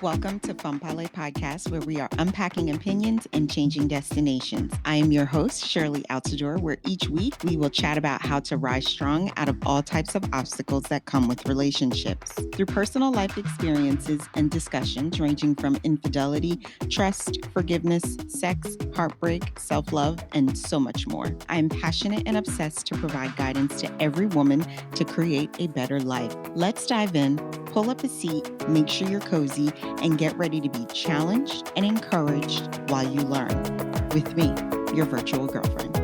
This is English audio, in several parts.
Welcome to Fun Palais Podcast, where we are unpacking opinions and changing destinations. I am your host, Shirley Altador, where each week we will chat about how to rise strong out of all types of obstacles that come with relationships. Through personal life experiences and discussions ranging from infidelity, trust, forgiveness, sex, heartbreak, self-love, and so much more. I am passionate and obsessed to provide guidance to every woman to create a better life. Let's dive in, pull up a seat, make sure you're cozy, and get ready to be challenged and encouraged while you learn. With me, your virtual girlfriend.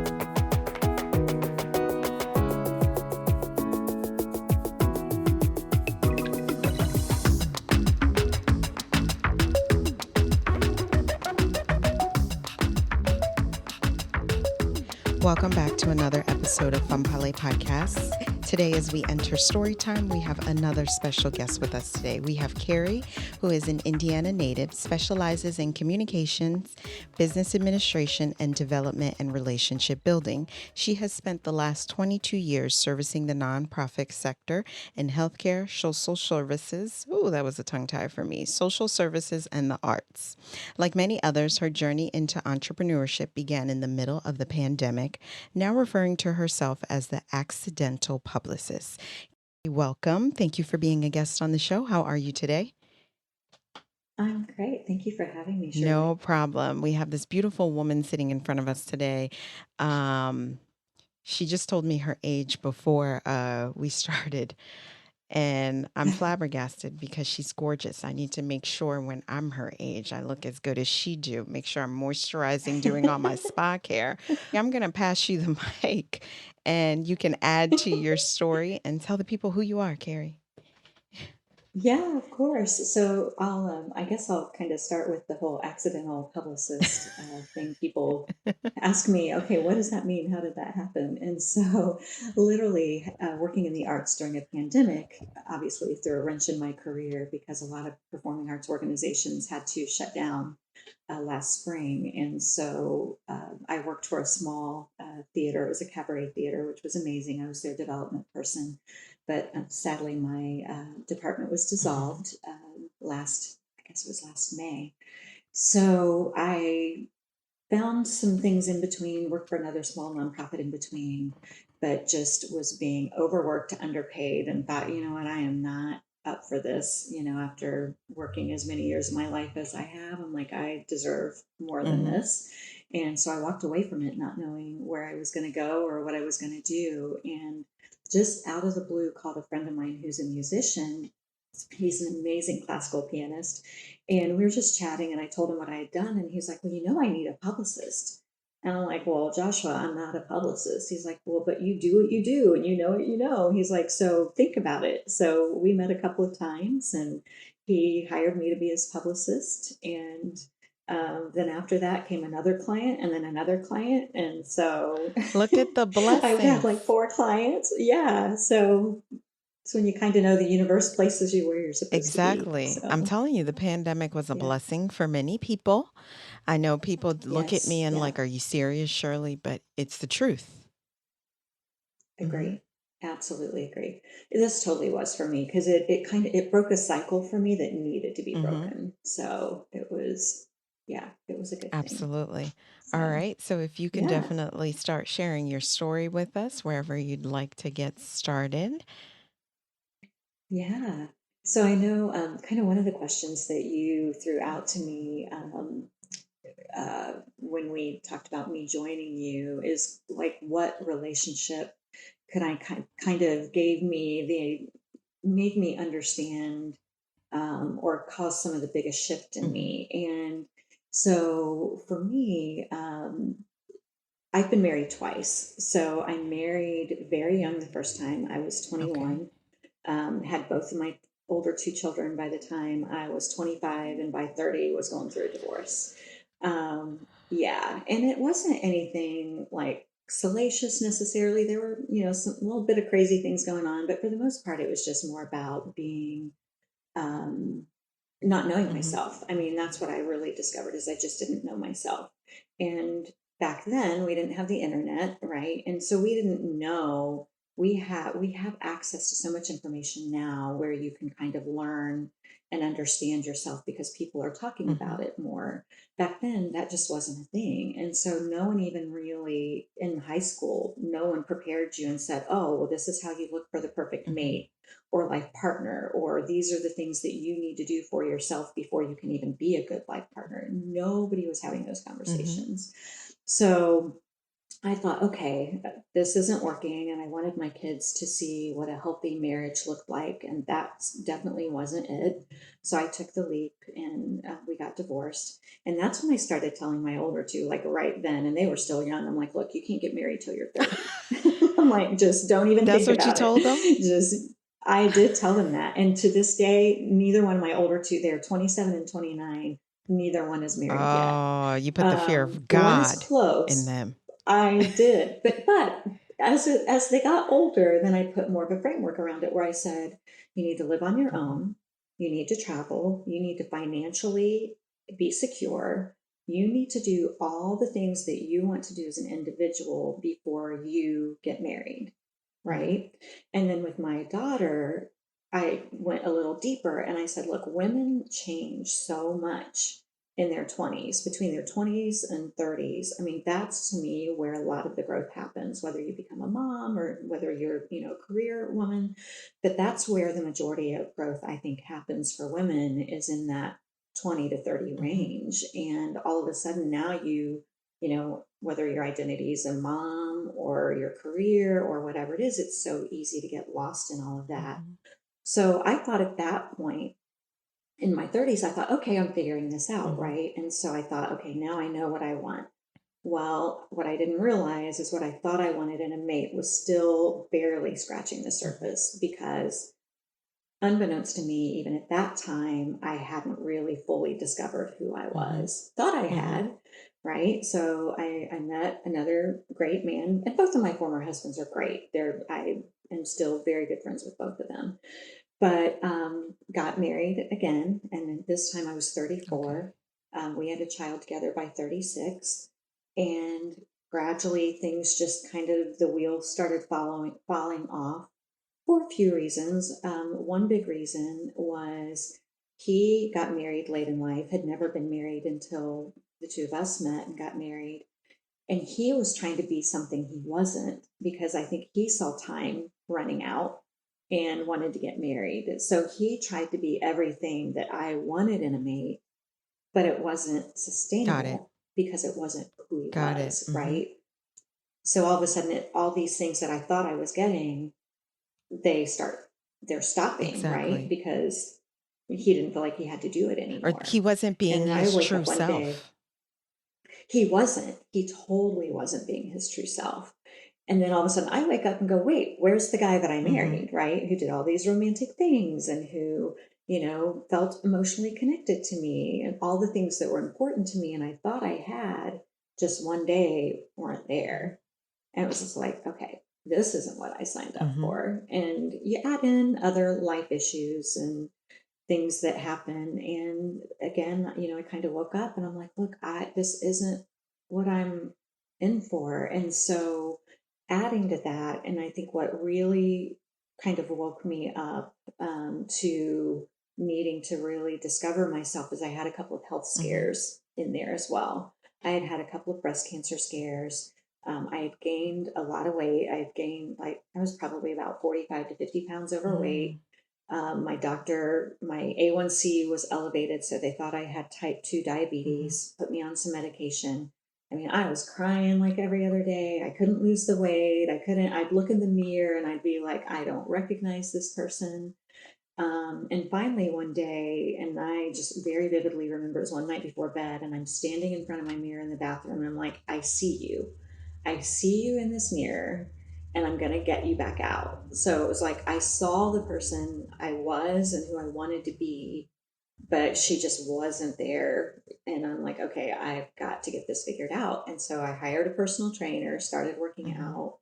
Welcome back to another episode of Fun Palais Podcast. Today, as we enter story time, we have another special guest with us today. We have Cary, who is an Indiana native, specializes in communications, business administration, and development and relationship building. She has spent the last 22 years servicing the nonprofit sector in healthcare, social services, that was a tongue tie for me, social services, and the arts. Like many others, her journey into entrepreneurship began in the middle of the pandemic, now referring to herself as the accidental publicist. Welcome. Thank you for being a guest on the show. How are you today? I'm great. Thank you for having me, Shirley. No problem. We have this beautiful woman sitting in front of us today. She just told me her age before we started. And I'm flabbergasted because she's gorgeous. I need to make sure when I'm her age, I look as good as she do. Make sure I'm moisturizing, doing all my spa care. I'm going to pass you the mic and you can add to your story and tell the people who you are, Cary. Yeah, of course. So I guess I'll kind of start with the whole accidental publicist thing. People ask me, okay, what does that mean? How did that happen? And so, literally, working in the arts during a pandemic obviously threw a wrench in my career because a lot of performing arts organizations had to shut down last spring. And so I worked for a small theater. It was a cabaret theater, which was amazing. I was their development person. But sadly, my department was dissolved I guess it was last May. So I found some things in between, worked for another small nonprofit in between, but just was being overworked, underpaid, and thought, you know what, I am not up for this. After working as many years of my life as I have, I'm like, I deserve more than this. And so I walked away from it, not knowing where I was going to go or what I was going to do. And just out of the blue, called a friend of mine who's a musician. He's an amazing classical pianist. And we were just chatting, and I told him what I had done. And he's like, well, I need a publicist. And I'm like, well, Joshua, I'm not a publicist. He's like, well, but you do what you do and you know what you know. He's like, so think about it. So we met a couple of times and he hired me to be his publicist. And then after that came another client and then another client. And so Look at the blessing. I had like 4 clients. Yeah. So it's when you kind of know the universe places you where you're supposed Exactly. to be. I'm So, telling you, the pandemic was a yeah. blessing for many people. I know people look at me Yes. and Yeah. like, are you serious, Shirley? But it's the truth. Agree. Absolutely agree. This totally was for me because it broke a cycle for me that needed to be broken. So it was, yeah, it was a good thing. Absolutely. All So right. So if you can yeah. definitely start sharing your story with us wherever you'd like to get started. Yeah. So I know kind of one of the questions that you threw out to me when we talked about me joining you is like, what relationship could I kind of made me understand or cause some of the biggest shift in Mhm. me. And so for me, I've been married twice. So I married very young the first time. I was Okay. 21, had both of my older 2 children by the time I was 25, and by 30 was going through a divorce. Yeah, and it wasn't anything like salacious necessarily. There were, some a little bit of crazy things going on, but for the most part, it was just more about being um, not knowing Mhm. myself. I mean, that's what I really discovered is I just didn't know myself. And back then we didn't have the internet, right? And so we didn't know we have access to so much information now where you can kind of learn and understand yourself because people are talking Mm-hmm. about it more. Back then, that just wasn't a thing. And so no one even really in high school, no one prepared you and said, oh, well, this is how you look for the perfect Mm-hmm. mate or life partner, or these are the things that you need to do for yourself before you can even be a good life partner. Nobody was having those Mm-hmm. conversations. So I thought, okay, this isn't working. And I wanted my kids to see what a healthy marriage looked like. And that definitely wasn't it. So I took the leap and we got divorced. And that's when I started telling my older two, like right then, and they were still young. I'm like, look, you can't get married till you're 30. I'm like, just don't even That's think what you about it. told them? Just, I did tell them that. And to this day, neither one of my older two, they're 27 and 29, neither one is married yet. Oh, you put the fear of One is God in close. them. I did, but as they got older, then I put more of a framework around it where I said, you need to live on your Mm-hmm. own, you need to travel, you need to financially be secure, you need to do all the things that you want to do as an individual before you get married, Mm-hmm. right? And then with my daughter, I went a little deeper and I said, look, women change so much in their 20s, between their 20s and 30s. I mean, that's to me where a lot of the growth happens, whether you become a mom or whether you're, a career woman. But that's where the majority of growth, I think, happens for women is in that 20 to 30 Mm-hmm. range. And all of a sudden now whether your identity is a mom or your career or whatever it is, it's so easy to get lost in all of that. Mm-hmm. So I thought at that point, in my 30s, I thought, okay, I'm figuring this out, Mm-hmm. right? And so I thought, okay, now I know what I want. Well, what I didn't realize is what I thought I wanted in a mate was still barely scratching the Mm-hmm. surface because, unbeknownst to me, even at that time, I hadn't really fully discovered who I Mm-hmm. was. Thought I Mm-hmm. had, right? So I met another great man, and both of my former husbands are great. I am still very good friends with both of them, but got married again. And this time I was Okay. 34. We had a child together by 36. And gradually things just kind of, the wheels started falling off for a few reasons. One big reason was he got married late in life, had never been married until the two of us met and got married. And he was trying to be something he wasn't because I think he saw time running out and wanted to get married. So he tried to be everything that I wanted in a mate, but it wasn't Got it. sustainable because it wasn't who he Got it. was, Mm-hmm. right? So all of a sudden, all these things that I thought I was getting, they start, they're stopping, right? Exactly. Because he didn't feel like he had to do it Or he anymore. wasn't being And then I his wake true up one day, self. he wasn't. He totally wasn't being his true self. And then all of a sudden I wake up and go, wait, where's the guy that I Mm-hmm. married, right? Who did all these romantic things and who, felt emotionally connected to me and all the things that were important to me. And I thought I had just one day weren't there. And it was just like, okay, this isn't what I signed up Mm-hmm. for. And you add in other life issues and things that happen. And again, I kind of woke up and I'm like, look, this isn't what I'm in for. And so adding to that, and I think what really kind of woke me up to needing to really discover myself is I had a couple of health Mm-hmm. scares in there as well. I had had a couple of breast cancer scares. I had gained a lot of weight. I had gained, like, I was probably about 45 to 50 pounds Mm-hmm. overweight. My doctor, my A1C was elevated, so they thought I had type 2 Mm-hmm. diabetes, put me on some medication. I mean, I was crying like every other day. I couldn't lose the weight. I'd look in the mirror and I'd be like, I don't recognize this person. And finally, one day, and I just very vividly remember it was one night before bed, and I'm standing in front of my mirror in the bathroom, and I'm like, I see you. I see you in this mirror, and I'm going to get you back out. So it was like I saw the person I was and who I wanted to be, but she just wasn't there. And I'm like, okay, I've got to get this figured out. And so I hired a personal trainer, started working Mm-hmm. out,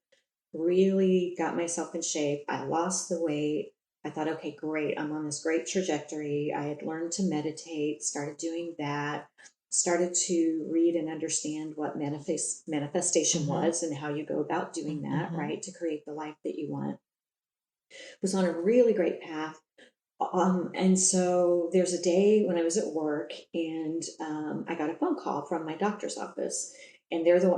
really got myself in shape. I lost the weight. I thought, okay, great. I'm on this great trajectory. I had learned to meditate, started doing that. started to read and understand what manifestation Mm-hmm. was and how you go about doing that, Mm-hmm. right, to create the life that you want. Was on a really great path. And so there's a day when I was at work, and I got a phone call from my doctor's office, and they were the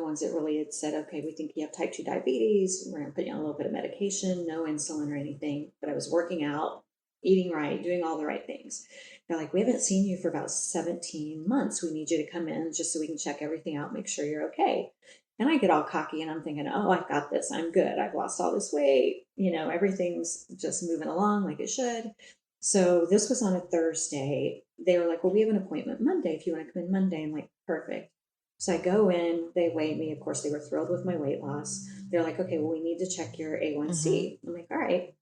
ones that really had said, okay, we think you have type 2 diabetes. We're going to put you on a little bit of medication, no insulin or anything. But I was working out, eating right, doing all the right things. They're like, we haven't seen you for about 17 months. We need you to come in just so we can check everything out, make sure you're okay. And I get all cocky and I'm thinking, oh, I've got this. I'm good. I've lost all this weight. Everything's just moving along like it should. So this was on a Thursday. They were like, well, we have an appointment Monday if you want to come in Monday. I'm like, perfect. So I go in, they weigh me. Of course, they were thrilled with my weight loss. They're like, okay, well, we need to check your Mm-hmm. A1C. I'm like, all right.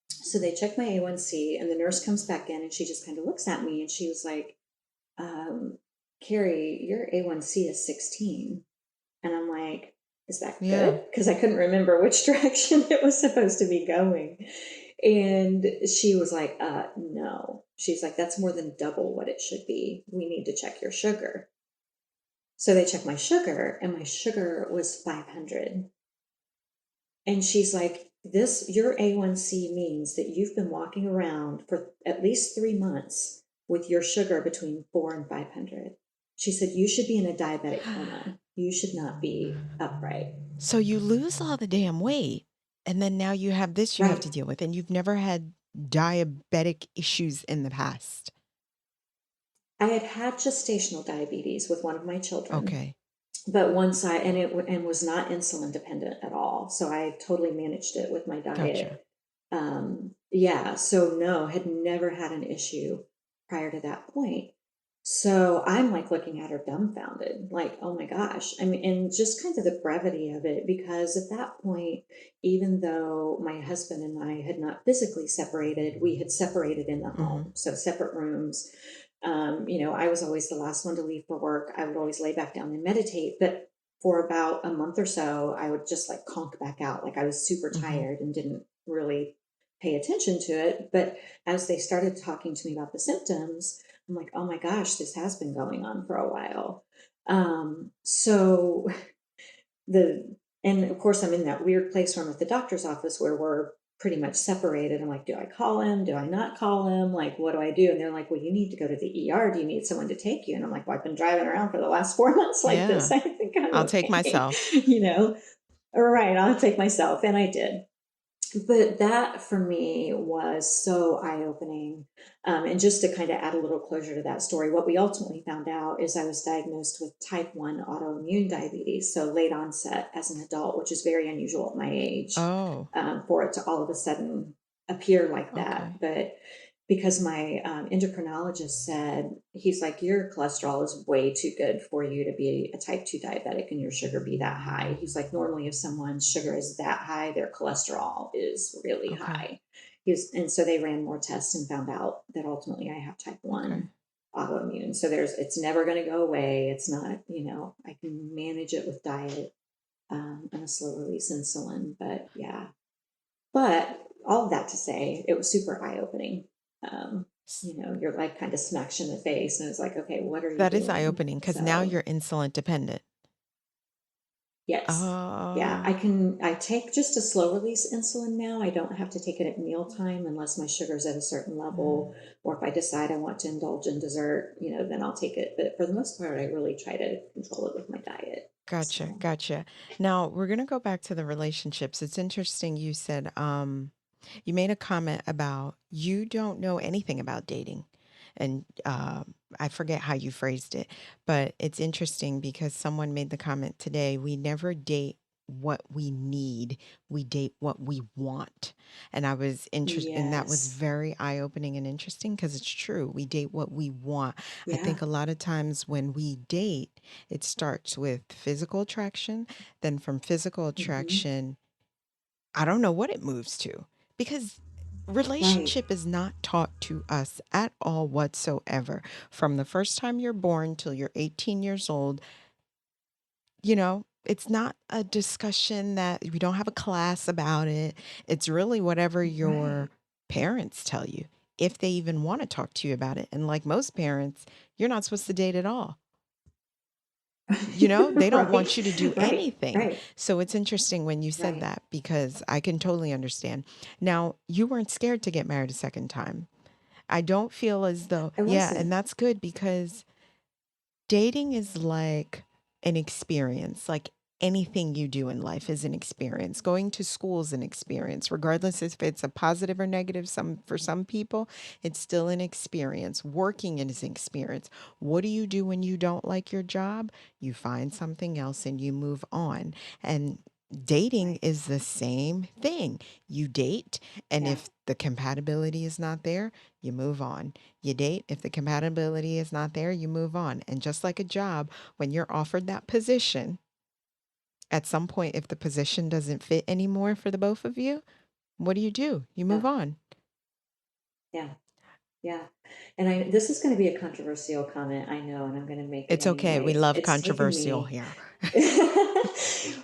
So they check my A1C, and the nurse comes back in and she just kind of looks at me and she was like, um, Cary, your A1C is 16. And I'm like, is that Yeah. good? Because I couldn't remember which direction it was supposed to be going. And she was like, no. She's like, that's more than double what it should be. We need to check your sugar. So they checked my sugar, and my sugar was 500. And she's like, your A1C means that you've been walking around for at least 3 months with your sugar between 4 and 500. She said, you should be in a diabetic coma. You should not be upright. So you lose all the damn weight, and then now you have this you have Right. to deal with, and you've never had diabetic issues in the past. I had had gestational diabetes with one of my children, Okay. but once I and it and was not insulin dependent at all. So I totally managed it with my Gotcha. diet. Yeah, so no, had never had an issue prior to that point. So I'm like looking at her dumbfounded, like, oh my gosh. I mean, and just kind of the brevity of it, because at that point, even though my husband and I had not physically separated, we had separated in the Mm-hmm. home, so separate rooms. I was always the last one to leave for work. I would always lay back down and meditate, but for about a month or so, I would just like conk back out. Like I was super Mm-hmm. tired and didn't really pay attention to it. But as they started talking to me about the symptoms, I'm like, oh my gosh, this has been going on for a while. So the and of course I'm in that weird place where I'm at the doctor's office where we're pretty much separated. I'm like, do I call him? Do I not call him? Like, what do I do? And they're like, well, you need to go to the ER. Do you need someone to take you? And I'm like, well, I've been driving around for the last 4 months like this. Yeah. I think I'm I'll take okay. myself. All right, I'll take myself. And I did. But that for me was so eye opening. And just to kind of add a little closure to that story, what we ultimately found out is I was diagnosed with type 1 autoimmune diabetes, so late onset as an adult, which is very unusual at my age, Oh, for it to all of a sudden appear like that. okay. But because my endocrinologist said, he's like, your cholesterol is way too good for you to be a type 2 diabetic and your sugar be that high. He's like, normally if someone's sugar is that high, their cholesterol is really Okay. high. And so they ran more tests and found out that ultimately I have type Okay. 1 autoimmune. So it's never going to go away. It's not, I can manage it with diet, and a slow release insulin, but yeah. But all of that to say, it was super eye opening. Um, S- your life kind of smacks you in the face, and it's like, okay, what are you That is eye doing? opening because now So, you're insulin dependent. yes. Yeah, Oh, I take just a slow release insulin now. I don't have to take it at mealtime unless my sugar's at a certain mm. level, or if I decide I want to indulge in dessert, then I'll take it. But for the most part, I really try to control it with my diet. Gotcha. So, Gotcha. Now we're going to go back to the relationships. It's interesting. You said, you made a comment about you don't know anything about dating. And I forget how you phrased it, but it's interesting because someone made the comment today, we never date what we need, we date what we want. And I was interested, and that was yes. very eye-opening and interesting because it's true. We date what we want. I Yeah. think a lot of times when we date, it starts with physical attraction, then from physical Hmm. attraction, I don't know what it moves to because Right. relationship is not taught to us at all whatsoever. From the first time you're born till you're 18 years old, it's not a discussion that we don't have a class about it. It's really whatever your Right. parents tell you. if they even want to talk to you about it. And like most parents, you're not supposed to date at all. They don't want you to do Right, anything. right, So it's interesting when you said right. that, because I can totally understand. Now, you weren't scared to get married a second time. I don't feel as though, I yeah, and wasn't. that's good, because dating is like an experience. Like anything you do in life is an experience. Going to school is an experience, regardless if it's a positive or negative. For some people, it's still an experience. Working is an experience. What do you do when you don't like your job? You find something else and you move on. And dating Right. is the same thing. You date, and Yeah. if the compatibility is not there, you move on. You date. If the compatibility is not there, you move on. And just like a job, when you're offered that position, at some point, if the position doesn't fit anymore for the both of you, what do? You Yeah. move on. Yeah. Yeah. And this is going to be a controversial comment, I know, and I'm going to make it It's okay. We anyways. love It's taken controversial me. here.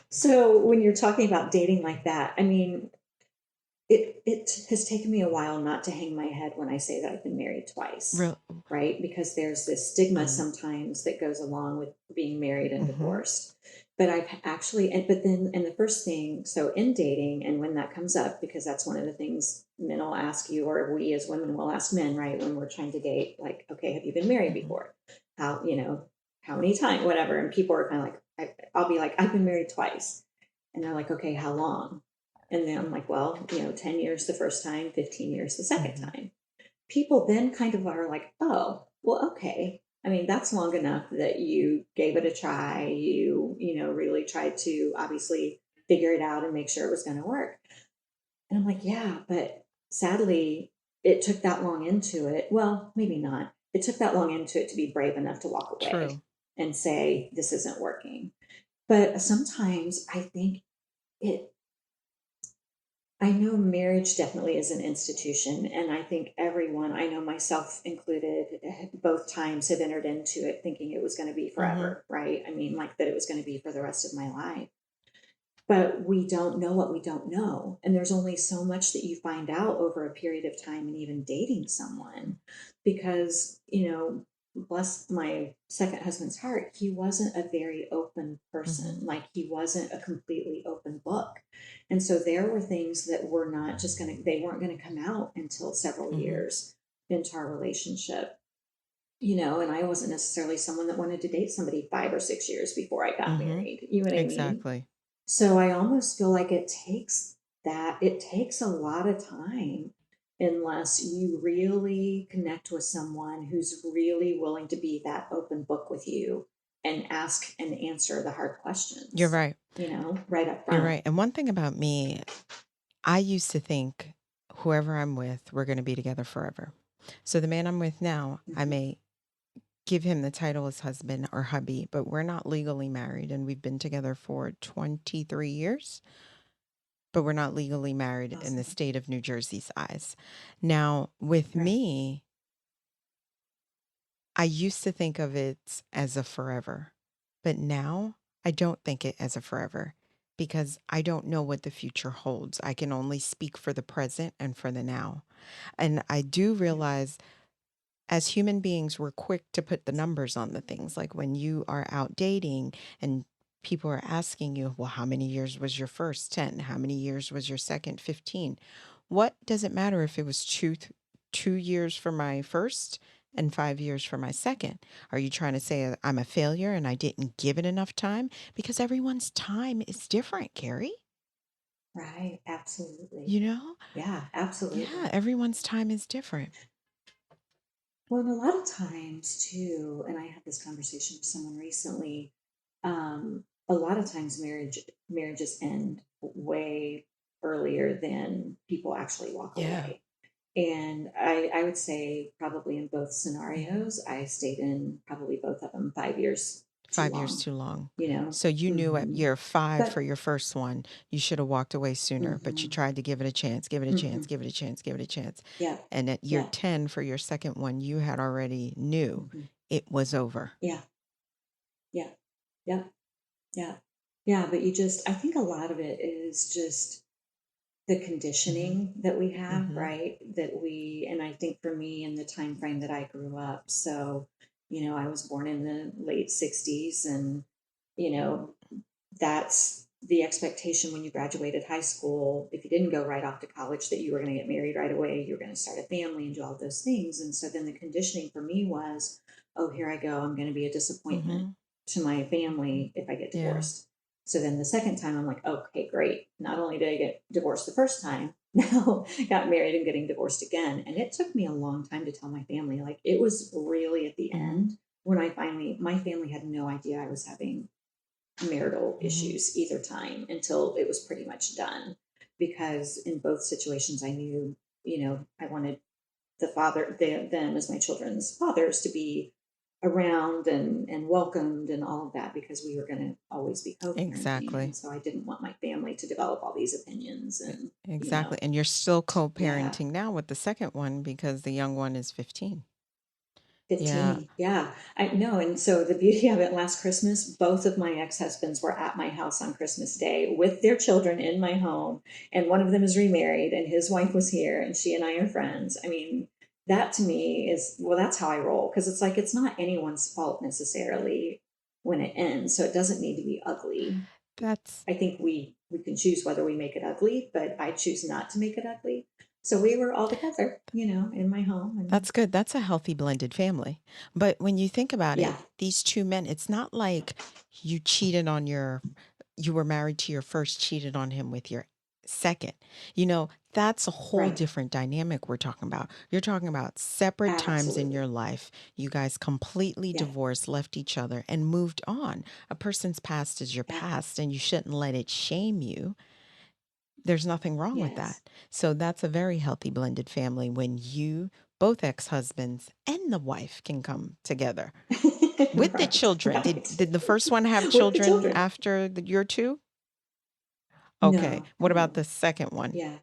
So when you're talking about dating like that, I mean, it has taken me a while not to hang my head when I say that I've been married twice, Real. right? Because there's this stigma Um. sometimes that goes along with being married and Mm-hmm. divorced. But I've actually, but then, and the first thing, so in dating, and when that comes up, because that's one of the things men will ask you, or we as women will ask men, right, when we're trying to date, like, okay, have you been married Mm-hmm. before? How, how many times, whatever. And people are kind of like, I'll be like, I've been married twice. And they're like, okay, how long? And then I'm like, well, 10 years the first time, 15 years the second Mm-hmm. time. People then kind of are like, oh, well, okay. I mean, that's long enough that you gave it a try. Really tried to obviously figure it out and make sure it was going to work. And I'm like, yeah, but sadly, it took that long into it. Well, maybe not. It took that long into it to be brave enough to walk away True. and say, this isn't working. But sometimes I think it I know marriage definitely is an institution, and I think everyone, I know myself included, both times have entered into it thinking it was going to be Mm-hmm. forever, right? I mean, like that it was going to be for the rest of my life. But we don't know what we don't know. And there's only so much that you find out over a period of time and even dating someone. Because, bless my second husband's heart, he wasn't a very open Mm-hmm. person. Like he wasn't a completely open book. And so there were things that were not just they weren't going to come out until several Mm-hmm. years into our relationship. And I wasn't necessarily someone that wanted to date somebody 5 or 6 years before I got Mm-hmm. married. You know what I mean? Exactly. So I almost feel like it takes a lot of time unless you really connect with someone who's really willing to be that open book with you and ask and answer the hard You're questions, right. right up You're front. right. And one thing about me, I used to think whoever I'm with, we're going to be together forever. So the man I'm with now, I Hmm. may give him the title as husband or hubby, but we're not legally married, and we've been together for 23 years, but we're not legally married in the Awesome. state of New Jersey's eyes. Now, with Right. me, I used to think of it as a forever, but now I don't think it as a forever, because I don't know what the future holds. I can only speak for the present and for the now. And I do Yeah. realize, as human beings, we're quick to put the numbers on the things. Like when you are out dating and people are asking you, well, how many years was your first? 10. How many years was your second? 15. What does it matter if it was 2 years for my first and 5 years for my second? Are you trying to say I'm a failure and I didn't give it enough time? Because everyone's time is different, Carrie. Right. Absolutely. You know? Yeah, Yeah, absolutely. everyone's time is different. Well, and a lot of times too, and I had this conversation with someone recently. A lot of times marriages end way earlier than people actually walk Yeah. away. And I would say probably in both Hmm. scenarios, I stayed in probably both of them 5 years too 5 years long, too long. you know. So you knew at Hmm. year 5 for But your first one, you should have walked away sooner, but you hmm tried to give it a chance, give it a chance, hmm give it a chance, give it a chance. yeah, And at year yeah, 10 for your second one, you had already knew hmm it was over. yeah, yeah, yeah, yeah, yeah. But I think a lot of it is just the Mm-hmm. conditioning that we have, Mm-hmm. right? And I think for me in the time frame that I grew up, so, I was born in the late 60s, and, you know, that's the expectation when you graduated high school. If you didn't go right off to college, that you were going to get married right away, you were going to start a family and do all those things. And so then the conditioning for me was, oh, here I go, I'm going to be a disappointment Mm-hmm. to my family if I get Yeah. divorced. So then the second time I'm like, okay, great, not only did I get divorced the first time, now got married and getting divorced again. And it took me a long time to tell my family. Like, it was really at the Mm-hmm. end when my family had no idea I was having marital Mm-hmm. issues either time until it was pretty much done. Because in both situations, I knew, I wanted them as my children's fathers to be around and welcomed and all of that, because we were going to always be co-parenting. Exactly. And so I didn't want my family to develop all these opinions and, Exactly. And you're still yeah. co-parenting now with the second one because the young one is 15. Yeah. 15. Yeah, I know. And so the beauty of it, last Christmas, both of my ex-husbands were at my house on Christmas Day with their children in my home. And one of them is remarried and his wife was here and she and I are friends. I mean, that to me is, well, that's how I roll. Cause it's like, it's not anyone's fault necessarily when it ends. So it doesn't need to be ugly. That's I think we can choose whether we make it ugly, but I choose not to make it ugly. So we were all together, in my home, and that's good. That's a healthy blended family. But when you think about yeah, it, these two men, it's not like you cheated on you were married to your first, cheated on him with your second. That's a whole right. different dynamic we're talking about. You're talking about separate times in Absolutely. your life. You guys completely Yeah. divorced, left each other, and moved on. A person's past is your Yeah. past, and you shouldn't let it shame you. There's nothing wrong with that. Yes. So that's a very healthy blended family when both ex-husbands and the wife can come together with the Right. children. Did Right. did the first one have With the children children. after your two? Okay. No, What about no. the second one? Yeah.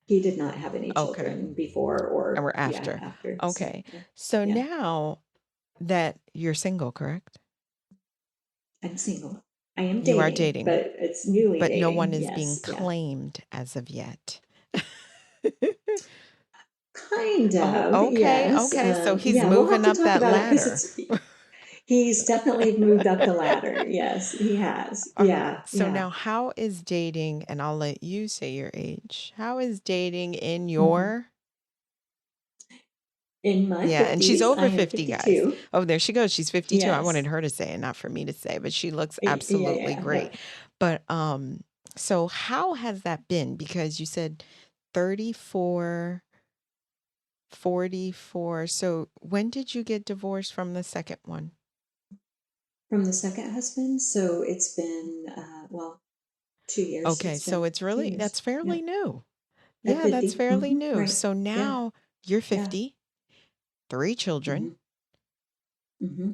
He did not have any Okay. children before And or, we're yeah, after. after. So, Okay. yeah. So Yeah. now that you're single, correct? I'm single. I am You are dating, dating, but it's newly but no one dating. is being Yes. Yeah. claimed as of yet. Kind Oh, of. okay. Yes. Okay. So he's Yeah. We'll have moving to up talk that about it because ladder. he's definitely moved up the ladder. Yes, he has. All right. Yeah. So Yeah. now, how is dating, and I'll let you say your age, how is dating in Mhm. your, In my yeah, and she's 50s, I over am 50, guys. 52. Oh, there she goes. She's 52. I wanted Yes. her to say it, not for me to say, but she looks Yeah. absolutely Yeah. No. great. But, so how has that been? Because you said 34, 44. So when did you get divorced from the second one? From the second husband. So it's been, well, 2 years. Okay. It's So been it's two really, that's years. fairly Yep. new. At Yeah, that's 50. fairly new. Right. So Yeah. now you're Yeah. 50, three children, Hmm. Hmm.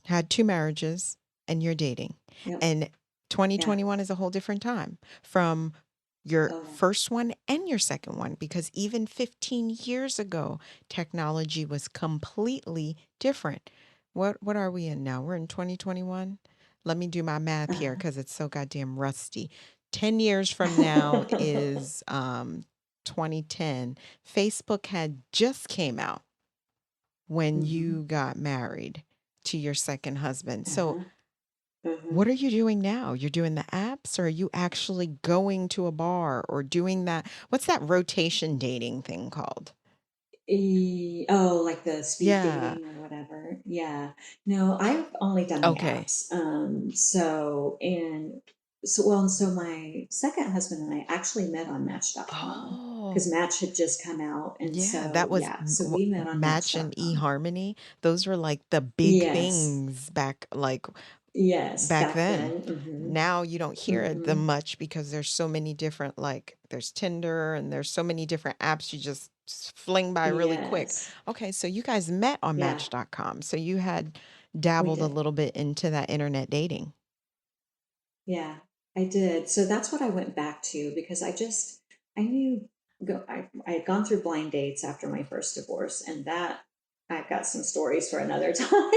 had two marriages, and you're dating. Yep. And Yeah. 2021 is a whole different time from your Oh, yeah. first one and your second one, because even 15 years ago, technology was completely different. What are we in now? We're in 2021. Let me do my math here Uh-huh. because it's so goddamn rusty. 10 years from now is 2010. Facebook had just came out when Hmm. you got married to your second husband. So, Uh-huh. Uh-huh. what are you doing now? You're doing the apps, or are you actually going to a bar or doing that? What's that rotation dating thing called? Oh, like the speed Yeah. dating or whatever. Yeah. No, I've only done the Okay. apps. So my second husband and I actually met on Match.com Oh, because Match had just come out. And yeah. That so, was yeah, so we met on Match and Match.com. eHarmony. Those were like the big Yes. things back, like Yes. back Back then. then. Now you don't Hmm. hear it Hmm. them much because there's so many different, like there's Tinder and there's so many different apps you just fling by really quick. Yes. Okay, so you guys met on Yeah, Match.com. So you had we dabbled a did. little bit into that internet dating. Yeah, I did. So that's what I went back to because I knew I had gone through blind dates after my first divorce, and that I've got some stories for another time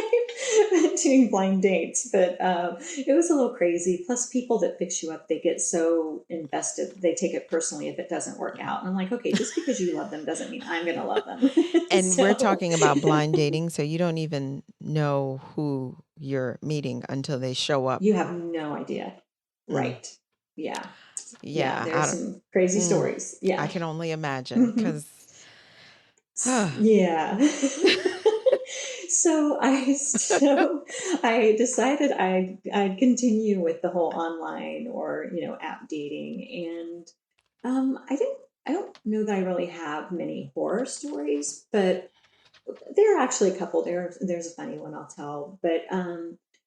doing blind dates, but it was a little crazy. Plus, people that fix you up, they get so invested, they take it personally if it doesn't work out. And I'm like, okay, just because you love them doesn't mean I'm going to love them. And we're So talking about blind dating, so you don't even know who you're meeting until they show up. you have no idea. Mm. Right. Yeah. Yeah. Yeah, There's some crazy stories. I Yeah. can only imagine because Yeah. So I decided I'd continue with the whole online or app dating, and I don't know that I really have many horror stories, but there are actually a couple. There's a funny one I'll tell, but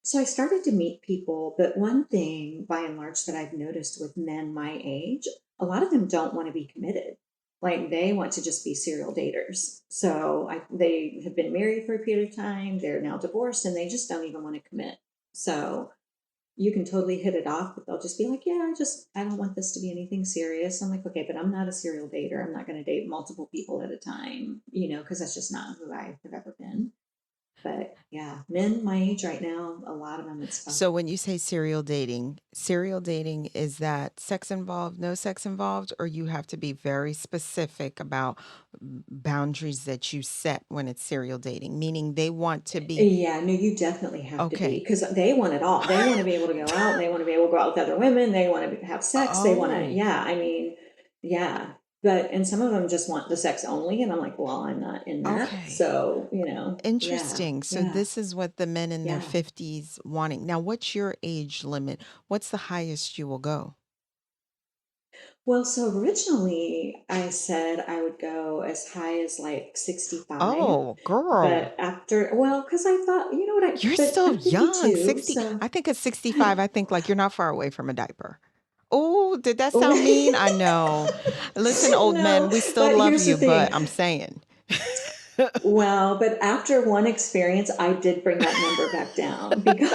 so I started to meet people, but one thing by and large that I've noticed with men my age, a lot of them don't want to be committed. Like they want to just be serial daters. So they have been married for a period of time, they're now divorced, and they just don't even want to commit. So you can totally hit it off, but they'll just be like, yeah, I don't want this to be anything serious. I'm like, okay, but I'm not a serial dater. I'm not going to date multiple people at a time, because that's just not who I have ever been. But yeah, men my age right now, a lot of them, it's tough. So when you say serial dating, is that sex involved, no sex involved, or you have to be very specific about boundaries that you set when it's serial dating, meaning they want to be Yeah, no, you definitely have to be okay. because they want it all. They want to be able to go out and they want to be able to go out with other women. They want to have sex. They want to, Oh, yeah, I mean, yeah. And some of them just want the sex only. And I'm like, well, I'm not in that. okay. So, yeah, Interesting. So yeah, this is what the men in their yeah. 50s wanting. Now, what's your age limit? What's the highest you will go? Well, so originally I said I would go as high as like 65, Oh, girl. but because I thought, You're but still I'm young. 52, 60. so I think at I, 65, I think like you're not far away from a diaper. Oh, did that sound mean? oh, I know. Listen, old men, no, we still but love here's the you, but thing. I'm saying. Well, but after one experience, I did bring that number back down because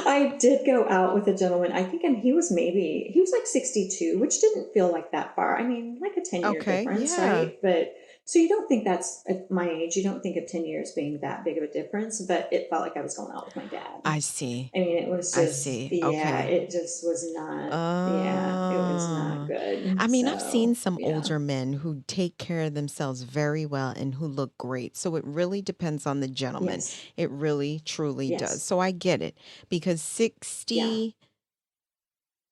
I did go out with a gentleman, I think, and he was like 62, which didn't feel like that far. I mean, like a 10-year Okay, difference, yeah. right? But so you don't think that's at my age, you don't think of 10 years being that big of a difference, but it felt like I was going out with my dad. I see. I mean, it was I just, see. yeah, Okay. it just was not, yeah, it was not Uh, I good. mean, I've seen So, some yeah. older men who take care of themselves very well and who look great. So it really depends on the gentleman. Yes. It really, truly does. Yes. So I get it because Yeah. 60,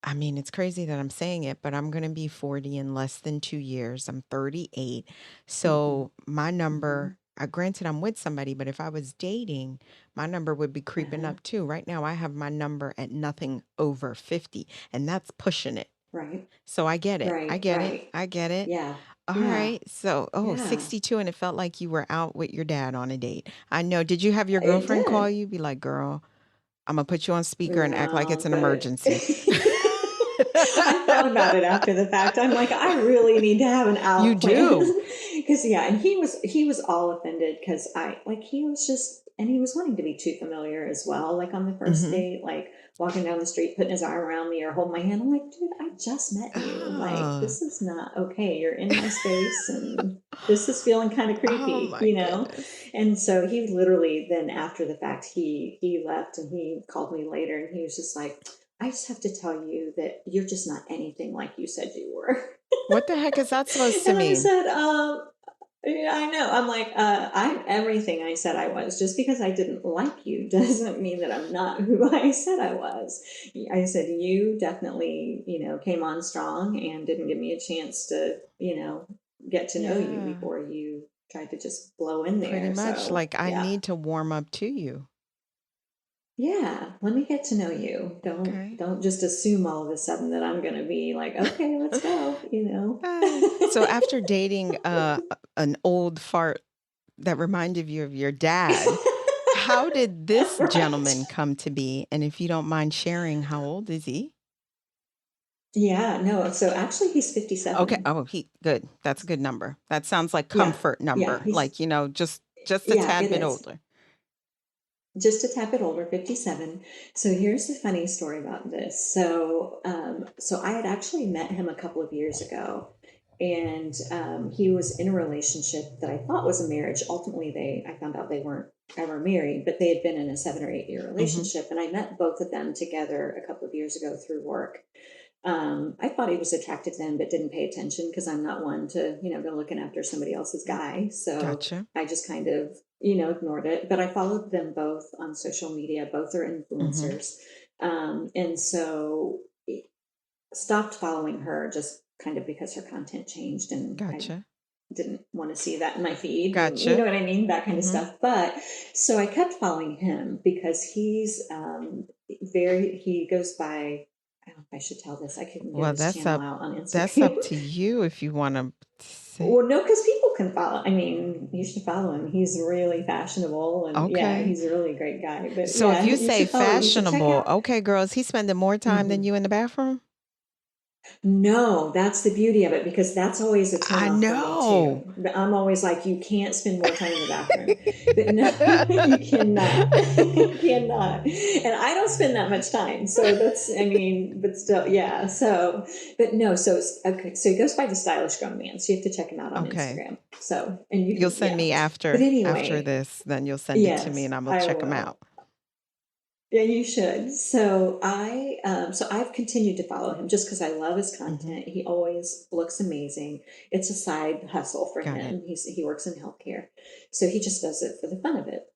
I mean, it's crazy that I'm saying it, but I'm going to be 40 in less than 2 years. I'm 38. Hmm. So my Hmm. number, granted, I'm with somebody, but if I was dating, my number would be creeping Uh-huh. up too. Right now, I have my number at nothing over 50, and that's pushing it. Right. So I get it. I Right. get it. Right. I get it. Yeah. All Yeah. right. So, Yeah. 62, and it felt like you were out with your dad on a date. I know. Did you have your It girlfriend call did. you? Be like, girl, I'm going to put you on speaker and act like it's No, an but emergency. I thought about it after the fact. I'm like, I really need to have an You out plan. do. Because yeah, and he was all offended because I like he was just and he was wanting to be too familiar as well. Like on the first Mm-hmm. date, like walking down the street, putting his arm around me or holding my hand. I'm like, dude, I just met you. Like, Oh, this is not okay. You're in my space and this is feeling kind of oh creepy, my goodness. And so he literally then after the fact he left and he called me later and he was just like, I just have to tell you that you're just not anything like you said you were. What the heck is that supposed to And I mean? said, yeah, I know. I'm like, I'm everything I said I was. Just because I didn't like you doesn't mean that I'm not who I said I was. I said, you definitely, came on strong and didn't give me a chance to, get to know you Yeah, before you tried to just blow in pretty there. much. So, Like, I yeah. need to warm up to you. Yeah, let me get to know you. Don't Okay. don't just assume all of a sudden that I'm going to be like, okay, let's go. So after dating an old fart that reminded you of your dad, how did this Right. gentleman come to be? And if you don't mind sharing, how old is he? Yeah, no. So actually he's Okay. 57. Oh, he good. That's a good number. That sounds like Yeah. comfort Yeah, number. he's Like, just a yeah, tad it bit is. older. Just a tap it older, 57. So here's the funny story about this. So I had actually met him a couple of years ago And he was in a relationship that I thought was a marriage. Ultimately, I found out they weren't ever married, but they had been in a 7 or 8 year Mm-hmm. relationship. And I met both of them together a couple of years ago through work. I thought he was attractive then, but didn't pay attention because I'm not one to, go looking after somebody else's guy. So Gotcha. I just kind of, ignored it. But I followed them both on social media. Both are Mm-hmm. influencers. And so stopped following her just kind of because her content changed and I Gotcha. didn't want to see that in my feed. You know Gotcha. what I mean? That kind of Mm-hmm. stuff. But so I kept following him because he's he goes by, I don't know if I should tell this. I couldn't give Well, his that's channel up out on that's up Instagram. to you if you want to say. Well, no, because people can follow. I mean, you should follow him. He's really fashionable and yeah, Okay. he's a really great guy. But So if yeah, you you say should follow, you should check fashionable, out. okay, girls, he's spending more time than Mhm. you in the bathroom? No, that's the beauty of it because that's always a I turnoff for me too. know. But I'm always like, you can't spend more time in the bathroom. But no, you cannot. You cannot. And I don't spend that much time. So that's, I mean, but still, yeah. So, but no, so it's okay. So he goes by the stylish grown man. So you have to check him out on Okay. Instagram. So, and you You'll can, send yeah. me But after anyway, this, then you'll send it to me and yes, I'm gonna I check them out. will. Yeah, you should. So I've continued to follow him just because I love his Hmm. content. He always looks amazing. It's a side hustle for Got it. him. He works in healthcare, so he just does it for the fun of it.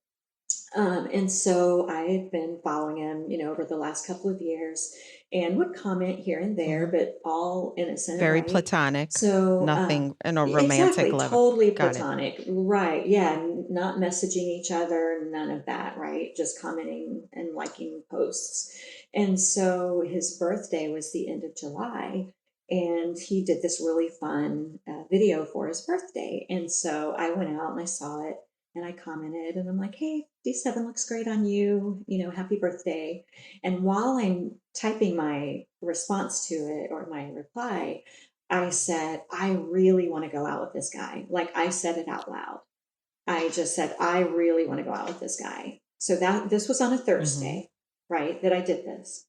And so I've been following him, over the last couple of years, and would comment here and there, Hmm. but all innocent, Very right? platonic. So Nothing in a romantic exactly, level. totally Got it. platonic, right? Yeah, not messaging each other, none of that, right? Just commenting and liking posts. And so his birthday was the end of July, and he did this really fun video for his birthday. And so I went out and I saw it and I commented and I'm like, hey, D7 looks great on you, happy birthday. And while I'm typing my response to it or my reply, I said, I really want to go out with this guy. Like I said it out loud. I just said, I really want to go out with this guy. So this was on a Hmm. Thursday, right? That I did this.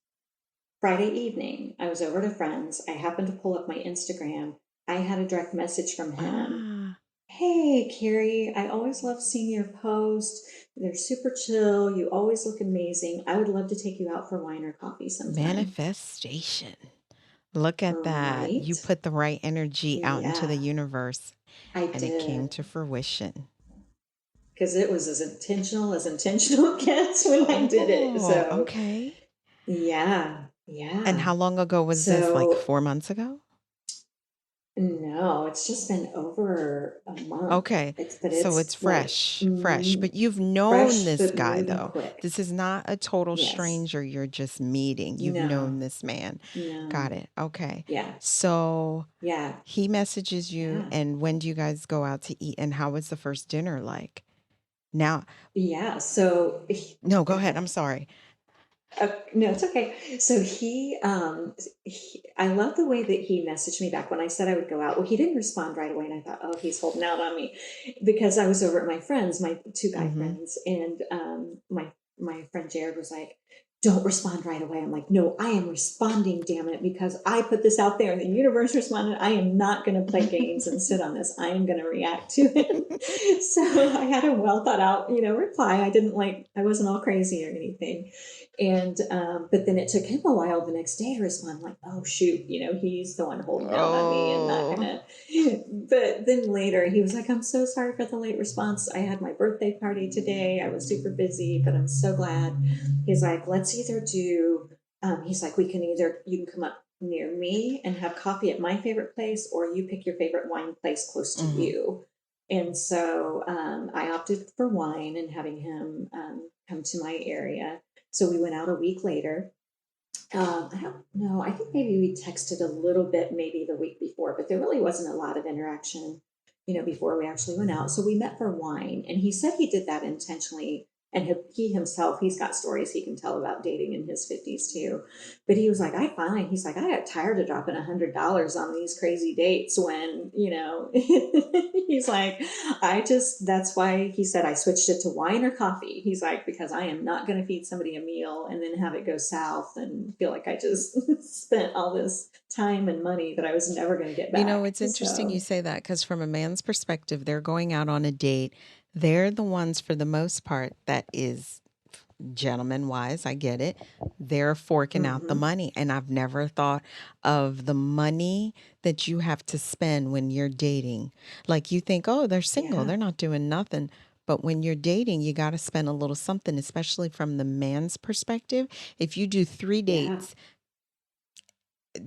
Friday evening, I was over to friends. I happened to pull up my Instagram. I had a direct message from him. Ah, Hey, Cary, I always love seeing your posts. They're super chill. You always look amazing. I would love to take you out for wine or coffee sometime. manifestation. Look at that. You Right? put the right energy out into the Yeah, universe I and it came did. to fruition. Because it was as intentional gets when I did it. Oh, So, okay. yeah, And yeah. how long ago was this? Like So, 4 months ago? no, it's just been over a month. Okay. But So it's it's like fresh. But you've known fresh, this but guy moving though. quick. This is not a total Yes. stranger you're just meeting. You've No, known this man. Got no. it. Okay. Yeah, So yeah, he messages you, yeah. and when do you guys go out to eat? And how was the first dinner like? Now, Yeah. So, no, go go ahead. ahead. I'm sorry. No, it's okay. So I love the way that he messaged me back when I said I would go out. Well, he didn't respond right away, and I thought, oh, he's holding out on me, because I was over at my friends, my two guy Mm-hmm. friends, and my friend Jared was like, "Don't respond right away." I'm like, "No, I am responding, damn it, because I put this out there, and the universe responded. I am not going to play games and sit on this. I am going to react to it." So I had a well thought out, reply. I wasn't all crazy or anything. And but then it took him a while the next day to respond. I'm like, oh shoot, he's the one holding out on me and not Oh. gonna. But then later he was like, I'm so sorry for the late response. I had my birthday party today. I was super busy, but I'm so glad. He's like, let's either do. He's like, you can come up near me and have coffee at my favorite place, or you pick your favorite wine place close to Mm-hmm. you. And so I opted for wine and having him come to my area. So we went out a week later. I don't know. I think maybe we texted a little bit maybe the week before, but there really wasn't a lot of interaction, before we actually went out. So we met for wine, and he said he did that intentionally And he himself, he's got stories he can tell about dating in his 50s too. But he was like, he's like, I got tired of dropping $100 on these crazy dates when, he's like, that's why he said I switched it to wine or coffee. He's like, because I am not going to feed somebody a meal and then have it go south and feel like I just spent all this time and money that I was never going to get back. It's interesting you So, say that because from a man's perspective, they're going out on a date. They're the ones, for the most part, that is gentleman wise. I get it. They're forking out the mhm. money. And I've never thought of the money that you have to spend when you're dating. Like you think, oh, they're single, Yeah, they're not doing nothing. But when you're dating, you got to spend a little something, especially from the man's perspective. If you do three yeah, dates,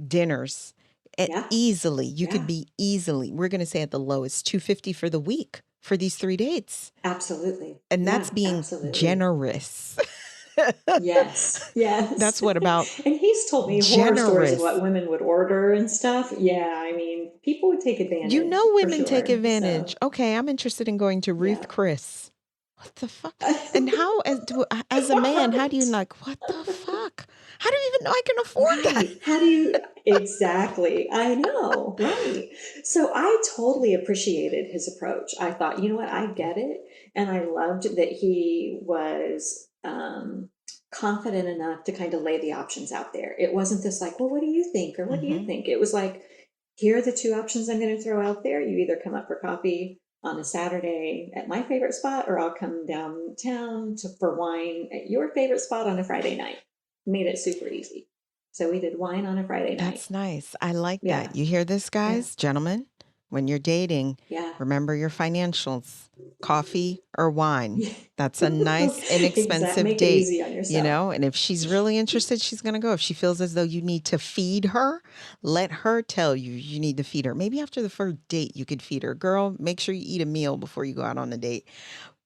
dinners, yeah, easily, you could yeah. be easily, we're going to say at the lowest, 250 for the week for these 3 dates. Absolutely. And that's Yeah, being absolutely. generous. Yes, yes. That's what about And he's told me horror stories of what generous. women would order and stuff. Yeah, I mean, people would take advantage for Women take sure. advantage. So, Okay, I'm interested in going to yeah. Ruth Chris. What the fuck? And how, as a man, how do you Right. like, what the fuck? How do you even know I can afford that? Right. How do you exactly? I know, right. So I totally appreciated his approach. I thought, you know what, I get it. And I loved that he was confident enough to kind of lay the options out there. It wasn't this like, well, what do you think? Or what do you Hmm. think? It was like, here are the two options I'm going to throw out there. You either come up for coffee on a Saturday at my favorite spot, or I'll come downtown for wine at your favorite spot on a Friday night. Made it super easy. So we did wine on a Friday night. That's nice. I like Yeah, that. You hear this, yeah, guys, gentlemen? When you're dating, yeah. remember your financials, coffee or wine. That's a nice, Exactly. inexpensive Make it date, easy on yourself. And if she's really interested, she's going to go. If she feels as though you need to feed her, let her tell you you need to feed her. Maybe after the first date, you could feed her. Girl, make sure you eat a meal before you go out on a date.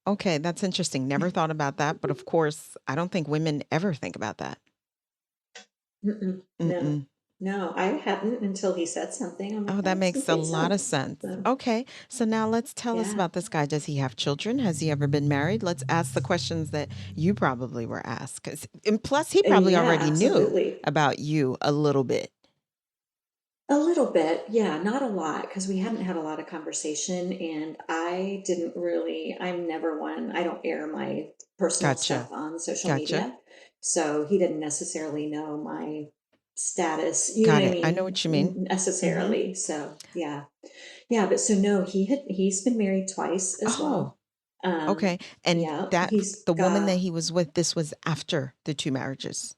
Okay, that's interesting. Never thought about that. But of course, I don't think women ever think about that. Mm-mm, no, Mm-mm. no, I hadn't until he said something. I'm Oh, like, that that makes doesn't a make lot of sense. sense. So, Okay, so now let's tell us yeah. about this guy. Does he have children? Has he ever been married? Let's ask the questions that you probably were asked. And plus, he probably Yeah, already knew absolutely. about you a little bit. A little bit, yeah, not a lot, because we hadn't had a lot of conversation, and I'm never one, I don't air my personal Gotcha. stuff on social Gotcha. media. So he didn't necessarily know my status, you know Got what I it. I know mean, what you mean. Mm-hmm. necessarily. So yeah, yeah, but so no, he's been married twice as Oh, well. okay. And Yeah, that he's the woman that got he was with, this was after the two marriages.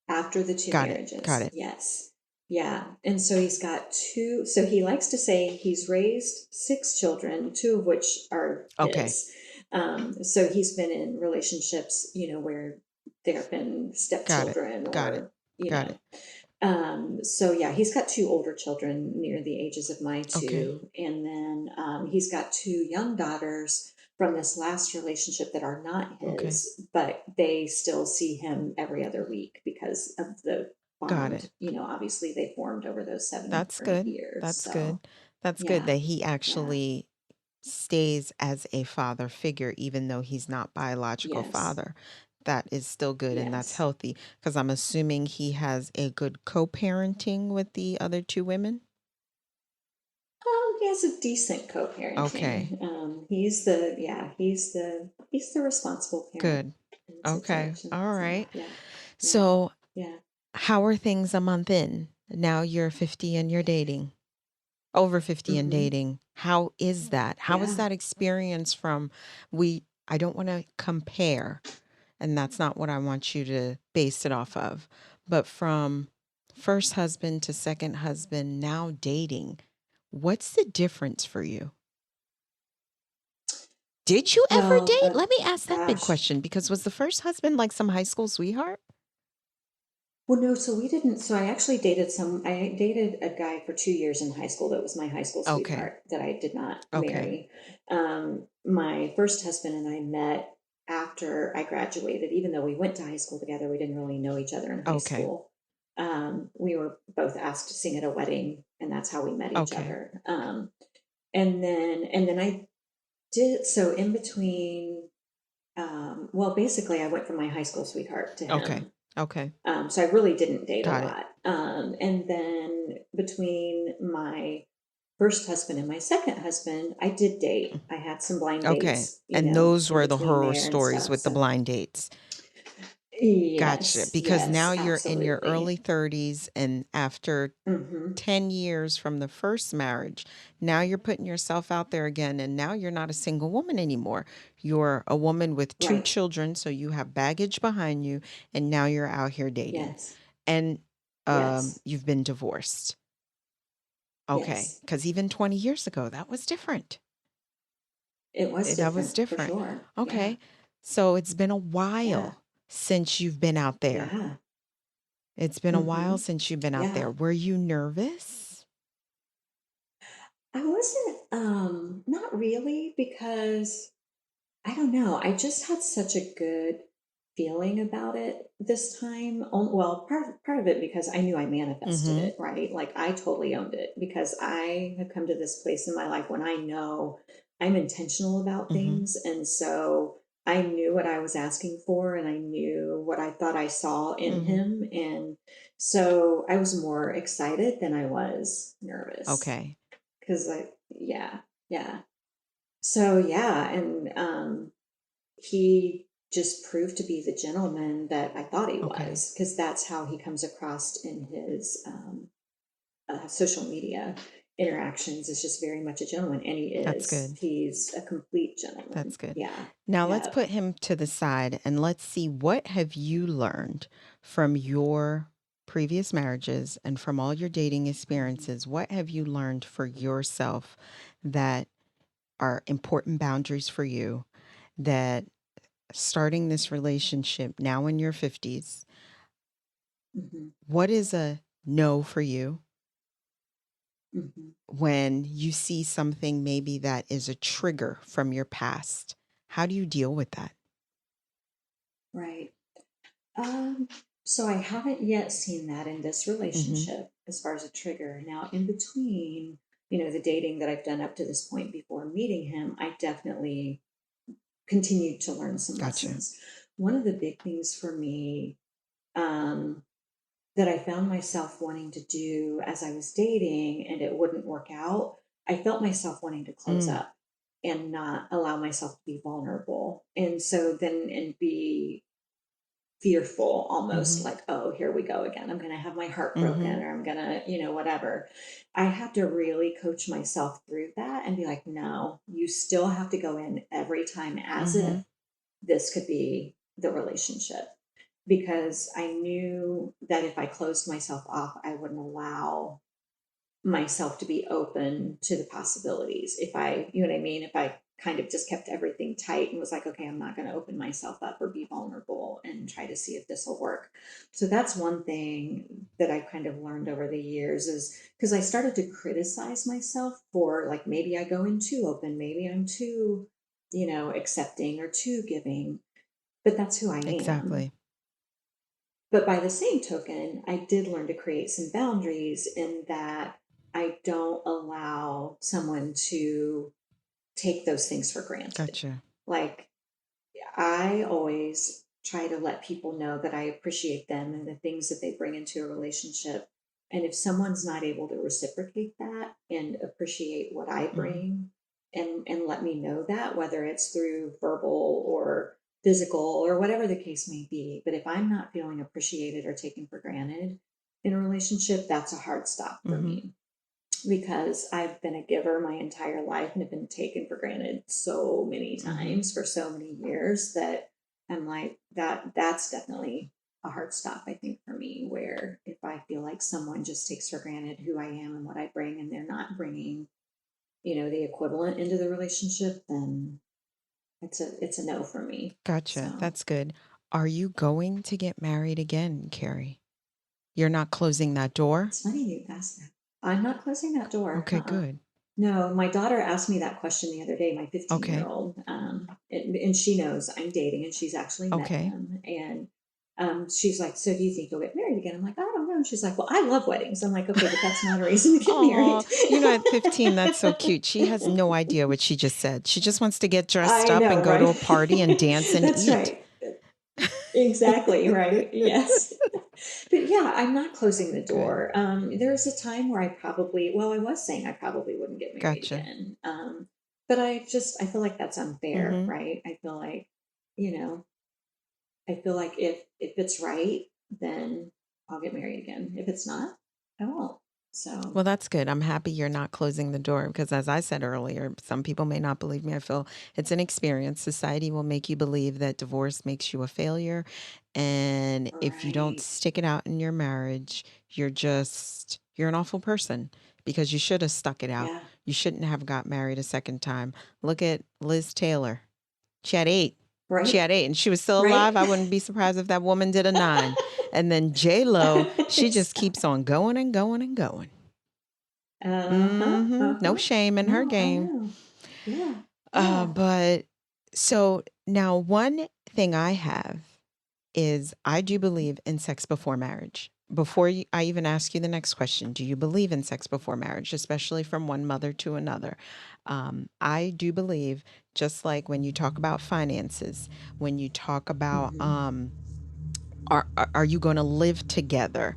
after the two Got it. Got marriages, it. yes. Yeah. And so he's got two. So he likes to say he's raised six children, two of which are Okay. his. So he's been in relationships, where there have been Got it. stepchildren Got it. or, Got it. so yeah, he's got two older children near the ages of my Okay. two. And then he's got two young daughters from this last relationship that are not Okay. his, but they still see him every other week because of the Got bond, it. obviously they formed over those seven That's different good. years. That's good. So That's good yeah, that he yeah, actually stays as a father figure, even though he's not biological yes, father. That is still good and that's yes. healthy because I'm assuming he has a good co-parenting with the other two women. He has a decent Okay, co-parenting. He's the responsible parent good. in Okay, situations. all Yeah, right. yeah, yeah, So, yeah. how are things a month in? Now you're 50 and you're dating, over 50 and Hmm. dating. How is that? How is Yeah. that experience from I don't want to compare, and that's not what I want you to base it off of, but from first husband to second husband, now dating, what's the difference for you? Did you ever Well, date? Let me ask that big gosh. question because was the first husband like some high school sweetheart? Well, no, so we didn't. So I dated a guy for 2 years in high school that was my high school Okay. sweetheart that I did not Okay. marry. My first husband and I met after I graduated. Even though we went to high school together, we didn't really know each other in high Okay. school. We were both asked to sing at a wedding, and that's how we met each Okay. other. And then I did, so in between. Well, basically, I went from my high school sweetheart to Okay. him. Okay. So I really didn't date a Got it. lot. And then between my first husband and my second husband, I did date. I had some blind Okay. dates, And those in were the between horror there and stories stuff. with the So blind dates. Gotcha. yes, Because now yes, you're in your early absolutely. 30s, and after Hmm. 10 years from the first marriage, now you're putting yourself out there again, and now you're not a single woman anymore. You're a woman with two Right. children, so you have baggage behind you, and now you're out here dating. Yes. And Yes. you've been divorced. Okay. Yes. Because even 20 years ago, that was different. It was That was different for different. sure. Yeah. Okay. So it's been a Yeah. while since you've been out there. Yeah. It's been a while Hmm. since you've been out there. Yeah. Were you nervous? I wasn't, not really, because I don't know. I just had such a good feeling about it this time. Well, part of it because I knew I manifested Mm-hmm. it, right? Like I totally owned it because I have come to this place in my life when I know I'm intentional about Mm-hmm. things, and so I knew what I was asking for, and I knew what I thought I saw in Mm-hmm. him, and so I was more excited than I was nervous Okay. because yeah, yeah. So yeah, and he just proved to be the gentleman that I thought he Okay. was, because that's how he comes across in his social media interactions. Is just very much a gentleman, and he That's is. good. He's a complete gentleman. That's good. Yeah, Now let's yeah. put him to the side and let's see, what have you learned from your previous marriages and from all your dating Mhm. experiences? What have you learned for yourself that are important boundaries for you, that starting this relationship now in your 50s, Mhm. what is a no for you Mhm. when you see something maybe that is a trigger from your past? How do you deal with that? Right. Um, so I haven't yet seen that in this Mm-hmm. relationship as far as a trigger. Now, in between, the dating that I've done up to this point before meeting him, I definitely continued to learn some Gotcha. lessons. One of the big things for me, um, that I found myself wanting to do as I was dating and it wouldn't work out, I felt myself wanting to close Mm. up and not allow myself to be vulnerable. And so then, and be fearful almost, Mm-hmm. like, oh, here we go again, I'm going to have my heart Mm-hmm. broken, or I'm going to, whatever. I had to really coach myself through that and be like, no, you still have to go in every time as Mm-hmm. if this could be the relationship, because I knew that if I closed myself off, I wouldn't allow myself to be open to the possibilities. If I, you know what I mean? If I kind of just kept everything tight and was like, okay, I'm not going to open myself up or be vulnerable and try to see if this will work. So that's one thing that I kind of learned over the years, is because I started to criticize myself for, like, maybe I go in too open, maybe I'm too, accepting or too giving, but that's who I am. Exactly. But by the same token, I did learn to create some boundaries in that I don't allow someone to take those things for granted. Gotcha. Like, I always try to let people know that I appreciate them and the things that they bring into a relationship. And if someone's not able to reciprocate that and appreciate what I Mm-hmm. bring, and let me know that, whether it's through verbal or physical or whatever the case may be, but if I'm not feeling appreciated or taken for granted in a relationship, that's a hard stop for Mm-hmm. me, because I've been a giver my entire life and have been taken for granted so many Mm-hmm. times for so many years that I'm like, that's definitely a hard stop, I think, for me, where if I feel like someone just takes for granted who I am and what I bring, and they're not bringing, the equivalent into the relationship, then it's a no for me. Gotcha. So That's good. Are you going to get married again, Carrie? You're not closing that door? it's funny you asked that. I'm not closing that door. Okay, good. No, my daughter asked me that question the other day, my 15-year Okay. old, and she knows I'm dating, and she's actually met Okay. him. And she's like, so do you think you'll get married again? I'm like, I don't know. She's like, well, I love weddings. I'm like, okay, but that's not a reason to get Oh, married. at 15, that's so cute. She has no idea what she just said. She just wants to get dressed I up and know, go to right? a party and dance and That's eat. right. Exactly, right. Yes. But yeah, I'm not closing the Good. door. There was a time where I was saying I probably wouldn't get married Gotcha. again. But I feel like that's unfair, Mm-hmm. right? I feel like, you know, I feel like if it's right, then I'll get married again. If it's not, I won't. So, Well, that's good. I'm happy you're not closing the door because, as I said earlier, some people may not believe me. I feel it's an experience. Society will make you believe that divorce makes you a failure. And if you don't right. stick it out in your marriage, you're an awful person because you should have stuck it out. Yeah. You shouldn't have got married a second time. Look at Liz Taylor. She had 8. She Right. had 8 and she was still Right. alive. I wouldn't be surprised if that woman did a 9. And then J-Lo, she just keeps Exactly. on going and going and going. Uh-huh. No Uh-huh. shame in her No, I game. know. Yeah. Yeah. But so now one thing I have is I do believe in sex before marriage. Before I even ask you the next question, do you believe in sex before marriage, especially from one mother to another? I do believe, just like when you talk about finances, when you talk about Mm-hmm. are you going to live together?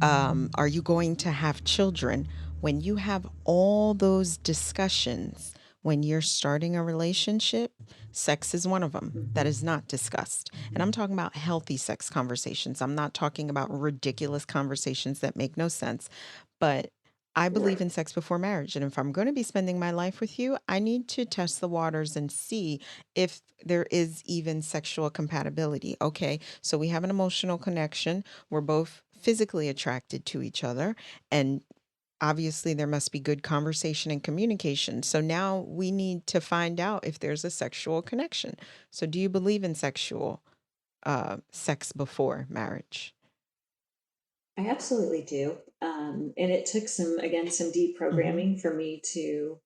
Are you going to have children? When you have all those discussions, when you're starting a relationship, sex is one of them that Mm-hmm. is not discussed. And I'm talking about healthy sex conversations. I'm not talking about ridiculous conversations that make no sense. But I believe in Right. sex before marriage. And if I'm going to be spending my life with you, I need to test the waters and see if there is even sexual compatibility. Okay, so we have an emotional connection. We're both physically attracted to each other. And obviously, there must be good conversation and communication. So now we need to find out if there's a sexual connection. So, do you believe in sex before marriage? I absolutely do. And it took some deep Mm-hmm. deprogramming for me to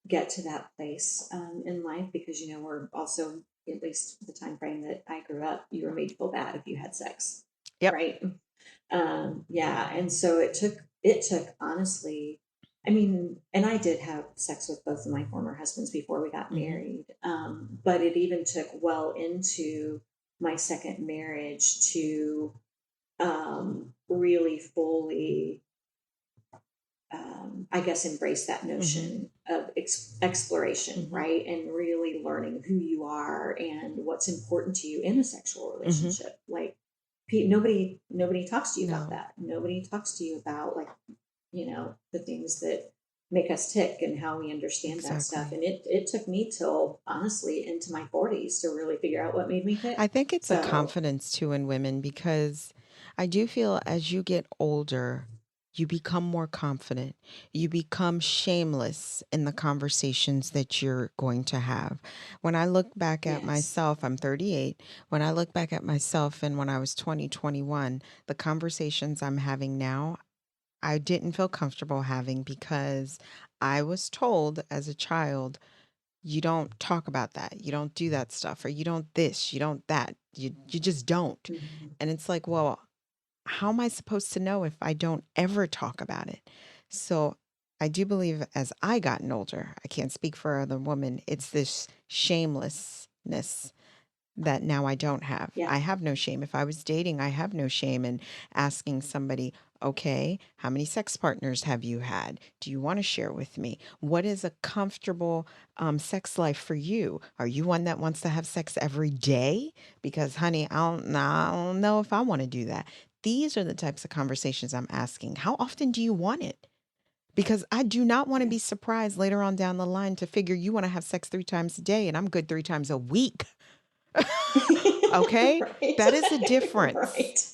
get to that place in life because, we're also, at least the time frame that I grew up, you were made to feel bad if you had sex, Yep. right? Yeah. And so it took honestly, I mean, and I did have sex with both of my former husbands before we got Mm-hmm. married. But it even took well into my second marriage to really fully, I guess, embrace that Mm-hmm. notion of exploration, Mm-hmm. right? And really learning who you are and what's important to you in a sexual Mm-hmm. relationship. Like, nobody talks to you about No, that. Nobody talks to you about, like, the things that make us tick and how we understand that stuff. exactly. And it took me till honestly into my 40s to really figure out what made me I tick. think it's a So, confidence too in women because I do feel as you get older, you become more confident. You become shameless in the conversations that you're going to have. When I look back at yes. myself, I'm 38. When I look back at myself and when I was 20, 21, the conversations I'm having now, I didn't feel comfortable having because I was told as a child, you don't talk about that. You don't do that stuff, or you don't this, you don't that. You just don't. Mhm. And it's like, well, how am I supposed to know if I don't ever talk about it? So I do believe as I gotten older, I can't speak for other women, it's this shamelessness that now I don't have. Yeah. I have no shame. If I was dating, I have no shame in asking somebody, okay, how many sex partners have you had? Do you want to share with me? What is a comfortable sex life for you? Are you one that wants to have sex every day? Because, honey, I don't know if I want to do that. These are the types of conversations I'm asking. How often do you want it? Because I do not want to Yeah. be surprised later on down the line to figure you want to have sex 3 times a day and I'm good 3 times a week. Okay? Right. That is a difference. Right.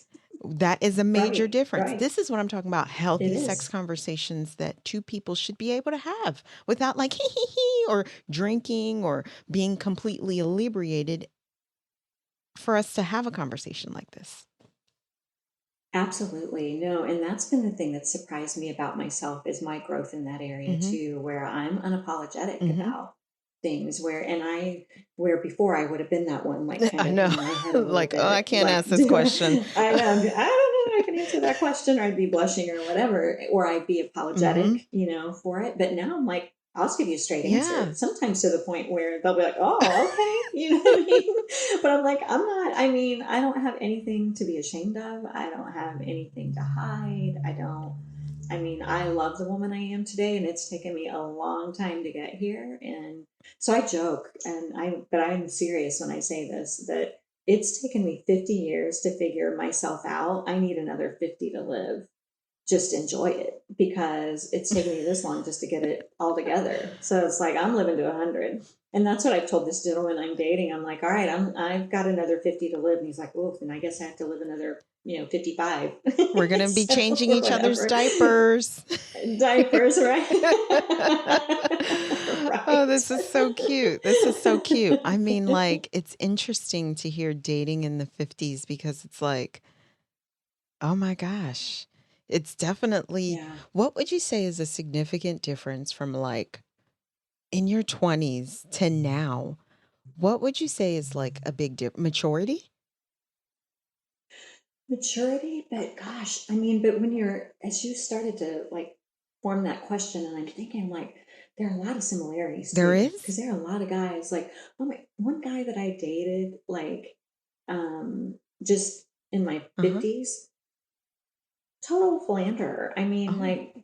That is a major Right. difference. Right. This is what I'm talking about, It healthy sex is. conversations that two people should be able to have without like hee hee hee or drinking or being completely inebriated for us to have a conversation like this. Absolutely. No, and that's been the thing that surprised me about myself is my growth in that area Mhm. too, where I'm unapologetic Mhm. about things where before I would have been that one, like, kind I of know. in my head a little Like, oh, I bit, can't like, ask this question. I know, I don't know if I can answer that question, or I'd be blushing or whatever, or I'd be Mm-hmm. apologetic, for it. But now I'm like, I'll just give you a straight answer. Yeah. Sometimes to the point where they'll be like, oh, okay. You know what I mean? But I'm like, I don't have anything to be ashamed of. I don't have anything to hide. I love the woman I am today, and it's taken me a long time to get here. And so I joke, but I'm serious when I say this, that it's taken me 50 years to figure myself out. I need another 50 to live. Just enjoy it, because it's taken me this long just to get it all together. So it's like I'm living to 100. And that's what I've told this gentleman I'm dating. I'm like, all right, I've got another 50 to live. And he's like, oof, and I guess I have to live another, 55. We're going to be So changing each other's whatever. diapers. Diapers, right? Oh, Right. this is so cute. This is so cute. I mean, like, it's interesting to hear dating in the 50s because it's like, oh my gosh. It's definitely, Yeah. what would you say is a significant difference from like in your 20s to now? What would you say is like a big maturity? Maturity, but gosh, but as you started to like form that question, and I'm thinking like, there are a lot of similarities There too, is? because there are a lot of guys like, oh my, one guy that I dated, like, just in my Uh-huh. 50s, total philanderer. Oh. Like,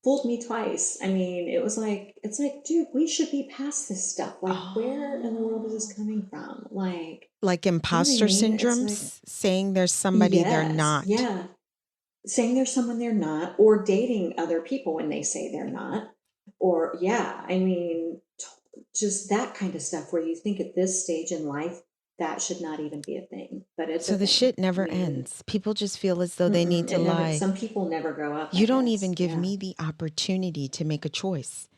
fooled me twice. It was like, it's like, dude, we should be past this stuff. Like, where in the world is this Oh. coming from? Like, Like you know what I imposter mean? It's like, syndromes, saying there's somebody they're yes, not. yeah, saying they're someone they're not, or dating other people when they say they're not, or yeah, just that kind of stuff where you think at this stage in life that should not even be a thing, but it's a So the thing. shit never ends. People just feel as though they need to It never. lie. Some people never grow up, I You don't even guess. give Yeah, me the opportunity to make a choice.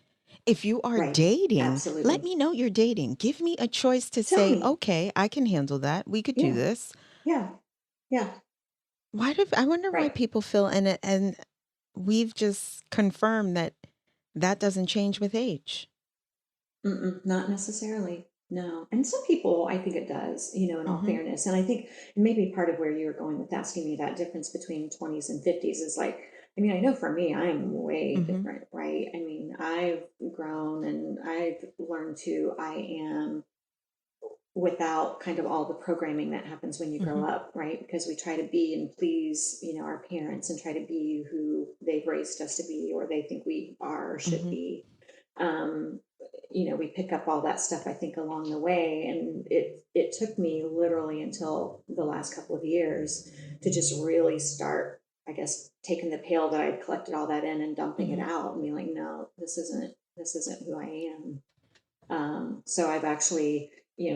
If you are right. dating, let Absolutely. me know you're dating. Give me a choice to Tell say, me. okay, I can handle that. We could do Yeah, this. yeah, yeah. I wonder why Right. people feel, and we've just confirmed that that doesn't change with age. Not necessarily. No. And some people, I think it does, in all Mm-hmm. fairness. And I think maybe part of where you were going with asking me that difference between 20s and 50s is like, I know for me, I'm way Mm-hmm. different, right? I've grown and I've learned who I am without kind of all the programming that happens when you Mm-hmm. grow up, right? Because we try to be and please, our parents, and try to be who they've raised us to be, or they think we are or should Mm-hmm. be. um, we pick up all that stuff, I think, along the way. And it took me literally until the last couple of years to just really start, I guess, taking the pail that I'd collected all that in and dumping it Mm-hmm. out and being like, no, this isn't who I am. So I've actually,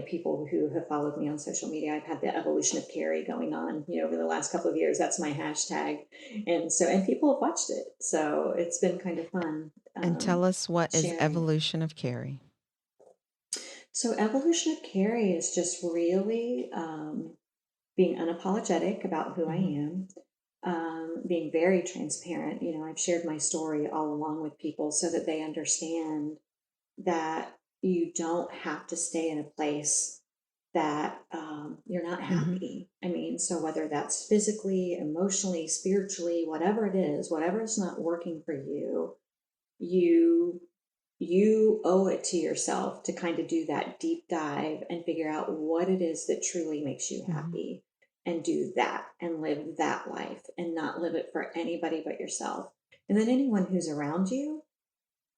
people who have followed me on social media, I've had the evolution of Cary going on, over the last couple of years. That's my hashtag. And people have watched it. So it's been kind of fun, And tell us what is sharing. evolution of Cary. So evolution of Cary is just really, being unapologetic about who I Mm-hmm. am, being very transparent. I've shared my story all along with people so that they understand that you don't have to stay in a place that, you're not Mm-hmm. happy. So whether that's physically, emotionally, spiritually, whatever it is, whatever is not working for you, you you owe it to yourself to kind of do that deep dive and figure out what it is that truly makes you Mm-hmm. happy, and do that and live that life and not live it for anybody but yourself. And then anyone who's around you,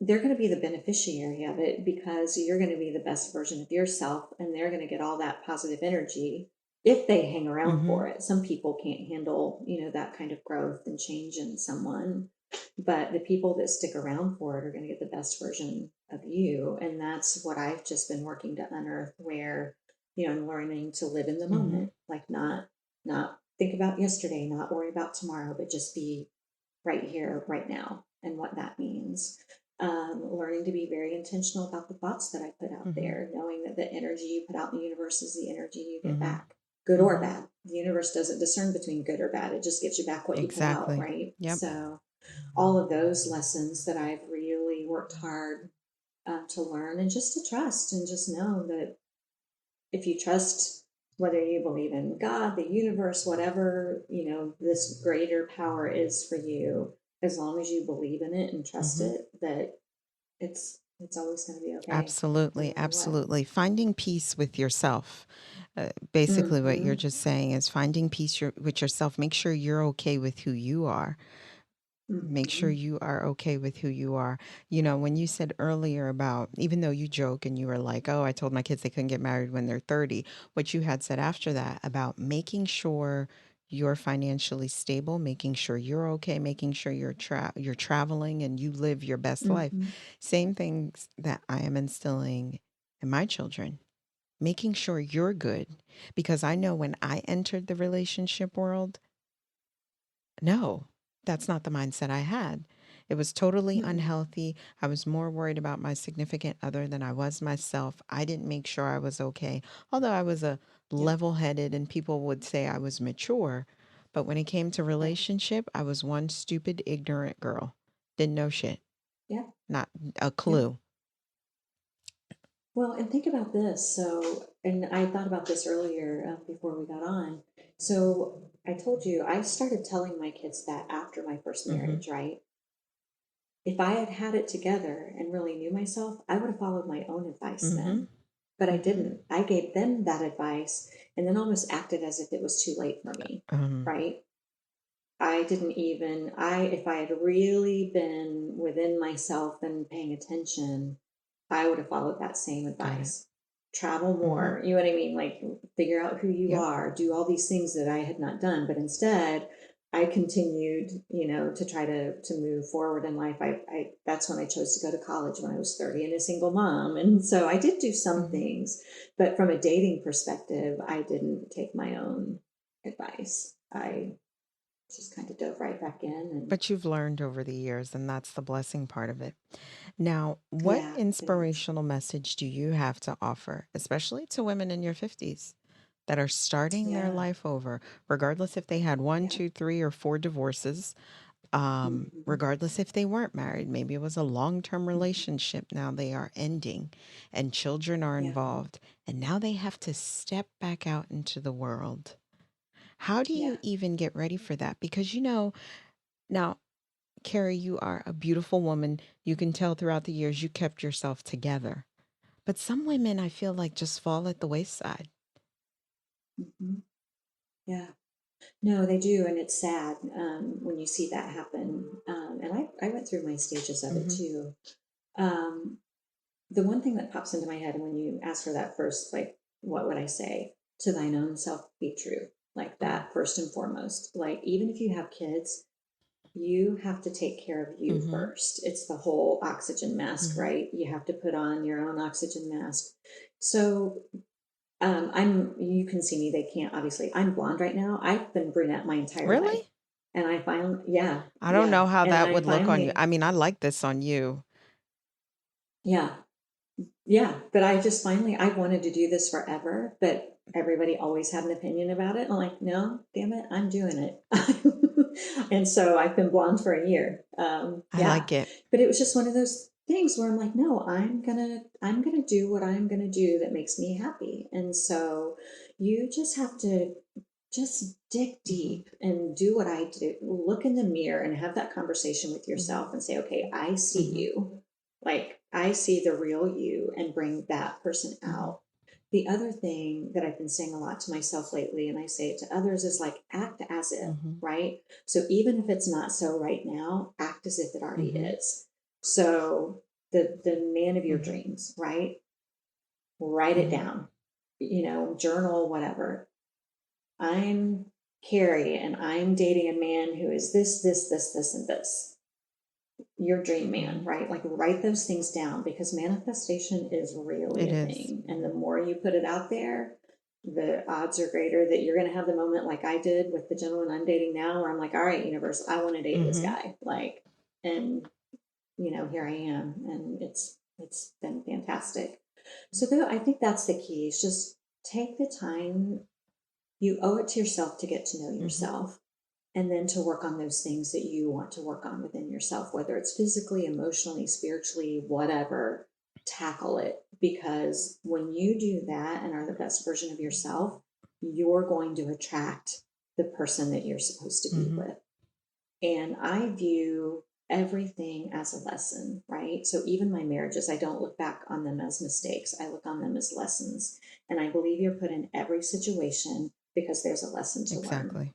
they're going to be the beneficiary of it, because you're going to be the best version of yourself, and they're going to get all that positive energy if they hang around Mm-hmm. for it. Some people can't handle, that kind of growth and change in someone, but the people that stick around for it are going to get the best version of you. And that's what I've just been working to unearth, where, I'm learning to live in the Mm-hmm. moment, like not think about yesterday, not worry about tomorrow, but just be right here, right now, and what that means. Learning to be very intentional about the thoughts that I put out Mm-hmm. there, knowing that the energy you put out in the universe is the energy you get Mm-hmm. back, good or Mm-hmm. bad. The universe doesn't discern between good or bad. It just gives you back what you put out, Exactly. right? Yep. So, all of those lessons that I've really worked hard, to learn, and just to trust, and just know that if you trust whether you believe in God, the universe, whatever, this greater power is for you, as long as you believe in it and trust Mm-hmm. it, that it's always going to be okay, no Absolutely, matter what. absolutely. Finding peace with yourself. Basically, what you're Mm-hmm. just saying is finding peace with yourself. Make sure you're okay with who you are. Make sure Mm-hmm. you are okay with who you are. When you said earlier about, even though you joke and you were like, oh, I told my kids they couldn't get married when they're 30, what you had said after that about making sure you're financially stable, making sure you're okay, making sure you're traveling and you live your best life. Mm-hmm. Same things that I am instilling in my children. Making sure you're good because I know when I entered the relationship world, no, that's not the mindset I had. It was totally Mm-mm. unhealthy. I was more worried about my significant other than I was myself. I didn't make sure I was okay. Although I was a Yeah. level-headed and people would say I was mature, but when it came to Right. relationship, I was one stupid, ignorant girl. Didn't know shit. Yeah. Not a Yeah. clue. Well, and think about this. So, and I thought about this earlier before we got on. So, I told you I started telling my kids that after my first Mhm. marriage, right? If I had had it together and really knew myself, I would have followed my own advice Mhm. then. But I Mhm. didn't. I gave them that advice and then almost acted as if it was too late for me, Um right? I didn't even, if I had really been within myself and paying attention, I would have followed that same got it. advice. Travel Mhm. more, you know what I mean? Like figure out who you Yep. are, do all these things that I had not done. But instead, I continued, to try to move forward in life. That's when I chose to go to college when I was 30 and a single mom. And so I did do some Mhm. things, but from a dating perspective, I didn't take my own advice. I just kind of dove right back in and But you've learned over the years, and that's the blessing part of it. Now, what yeah, it is. inspirational message do you have to offer, especially to women in your 50s that are starting their Yeah, life over, regardless if they had one, yeah. two, three, or four divorces, Mhm. regardless if they weren't married, maybe it was a long term Mhm. relationship, now they are ending, and children are Yeah, involved, and now they have to step back out into the world. How do yeah. you even get ready for that? Because now Cary, you are a beautiful woman. You can tell throughout the years you kept yourself together. But some women I feel like just fall at the wayside. Mhm. Yeah. No, they do, and it's sad when you see that happen. And I went through my stages of it Hmm. too. Um, the one thing that pops into my head when you ask for that first, like, what would I say? To thine own self be true. Like that first and foremost. Like even if you have kids, you have to take care of you Mm-hmm. first. It's the whole oxygen mask, Mm-hmm. right? You have to put on your own oxygen mask. So you can see me, they can't obviously. I'm blonde right now. I've been brunette my entire life. Really? And I finally, yeah, I don't yeah. know how And that I would look on you. finally, I mean, I like this on you. yeah, yeah. But I just finally, I wanted to do this forever, but everybody always had an opinion about it. I'm like, no, damn it, I'm doing it. And so I've been blonde for a year. I Yeah, like it. but it was just one of those things where I'm like, no, I'm gonna do what I'm gonna do that makes me happy. And so you just have to just dig Mm-hmm. deep and do what I do. Look in the mirror and have that conversation with Mm-hmm. yourself and say, okay, I see Mm-hmm. you. Like I see the real you and bring that person Mm-hmm. out. The other thing that I've been saying a lot to myself lately, and I say it to others, is like act as if, Mm-hmm. right? So even if it's not so right now, act as if it already Mm-hmm. is. So the man of your Mm-hmm. dreams, right? Write it Mm-hmm. down, journal, whatever. I'm Carrie and I'm dating a man who is this, this, this, this, and this. Your dream man, Mm-hmm. right? Like write those things down because manifestation is really It a is. thing. And the more you put it out there, the odds are greater that you're going to have the moment like I did with the gentleman I'm dating now, where I'm like, all right, universe, I want to date this Mm-hmm. guy. Like, and here I am. And it's been fantastic. So though I think that's the key is just take the time. You owe it to yourself to get to know Mm-hmm. yourself and then to work on those things that you want to work on within yourself, whether it's physically, emotionally, spiritually, whatever, tackle it. Because when you do that and are the best version of yourself, you're going to attract the person that you're supposed to be with. And I view everything as a lesson, right? So even my marriages, I don't look back on them as mistakes. I look on them as lessons. And I believe you're put in every situation because there's a lesson to learn,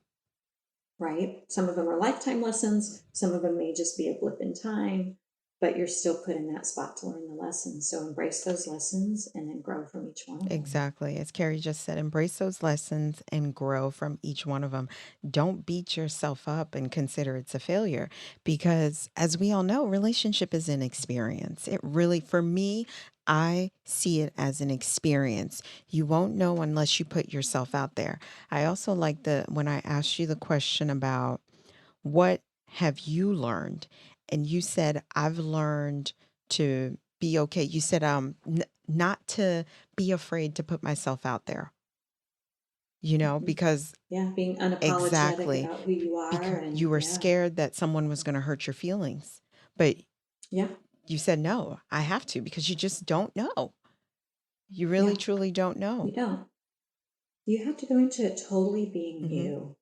right? Some of them are lifetime lessons. Some of them may just be a blip in time, but you're still put in that spot to learn the lessons. So embrace those lessons and then grow from each one of them. Exactly. As Cary just said, embrace those lessons and grow from each one of them. Don't beat yourself up and consider it's a failure because, as we all know, relationship is an experience. It really, for me, I see it as an experience. You won't know unless you put yourself out there. I also like when I asked you the question about what have you learned? And you said, I've learned to be okay. You said, not to be afraid to put myself out there, because being unapologetic exactly, about who you are. because And you were scared that someone was going to hurt your feelings, but you said, no, I have to, because you just don't know. You really, truly don't know. You don't. You have to go into it totally being you.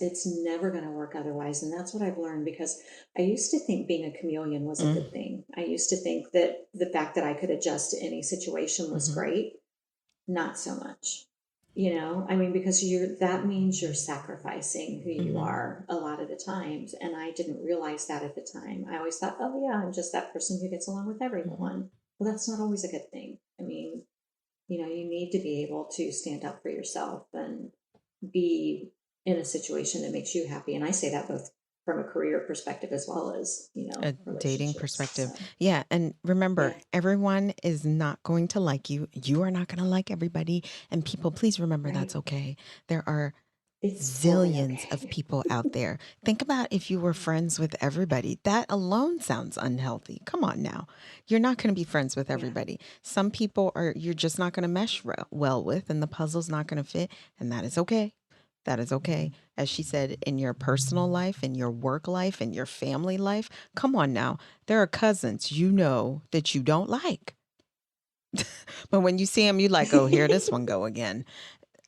It's never going to work otherwise. And that's what I've learned, because I used to think being a chameleon was a good thing. I used to think that the fact that I could adjust to any situation was great. Not so much, because that means you're sacrificing who you are a lot of the times. And I didn't realize that at the time. I always thought, oh yeah, I'm just that person who gets along with everyone. Well, that's not always a good thing. You need to be able to stand up for yourself and be in a situation that makes you happy. And I say that both from a career perspective as well as, a dating perspective. So. Yeah. And remember, everyone is not going to like you. You are not going to like everybody. And people, please remember that's okay. There are zillions of people out there. Think about if you were friends with everybody. That alone sounds unhealthy. Come on now. You're not going to be friends with everybody. Some people you're just not going to mesh well with, and the puzzle's not going to fit. And that is okay. That is okay. As she said, in your personal life, in your work life, in your family life, come on now. There are cousins that you don't like. But when you see them, you're like, oh, here this one go again.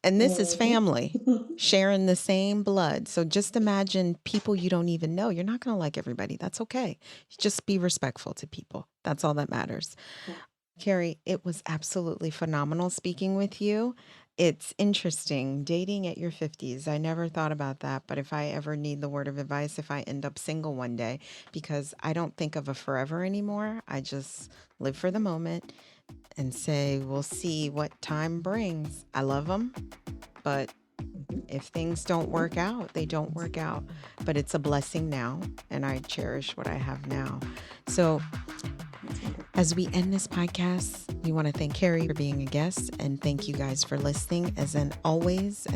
And this is family, sharing the same blood. So just imagine people you don't even know. You're not going to like everybody. That's okay. Just be respectful to people. That's all that matters. Cary, it was absolutely phenomenal speaking with you. It's interesting, dating at your 50s. I never thought about that. But if I ever need the word of advice, if I end up single one day, because I don't think of a forever anymore, I just live for the moment and say, we'll see what time brings. I love them, but if things don't work out, they don't work out. But it's a blessing now, and I cherish what I have now. So as we end this podcast, we want to thank Cary for being a guest, and thank you guys for listening. As I always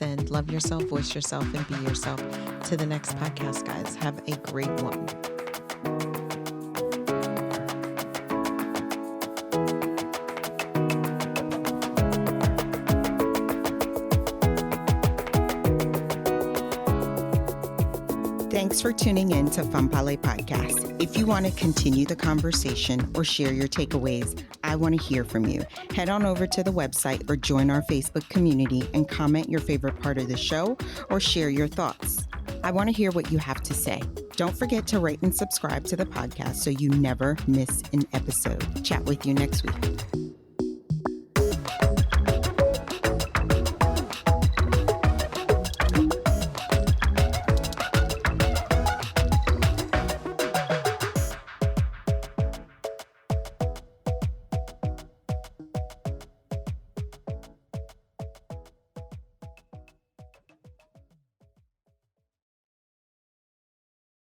end, love yourself, voice yourself, and be yourself. To the next podcast, guys. Have a great one. Thanks for tuning in to Funpale Podcast. If you want to continue the conversation or share your takeaways, I want to hear from you. Head on over to the website or join our Facebook community and comment your favorite part of the show or share your thoughts. I want to hear what you have to say. Don't forget to rate and subscribe to the podcast so you never miss an episode. Chat with you next week.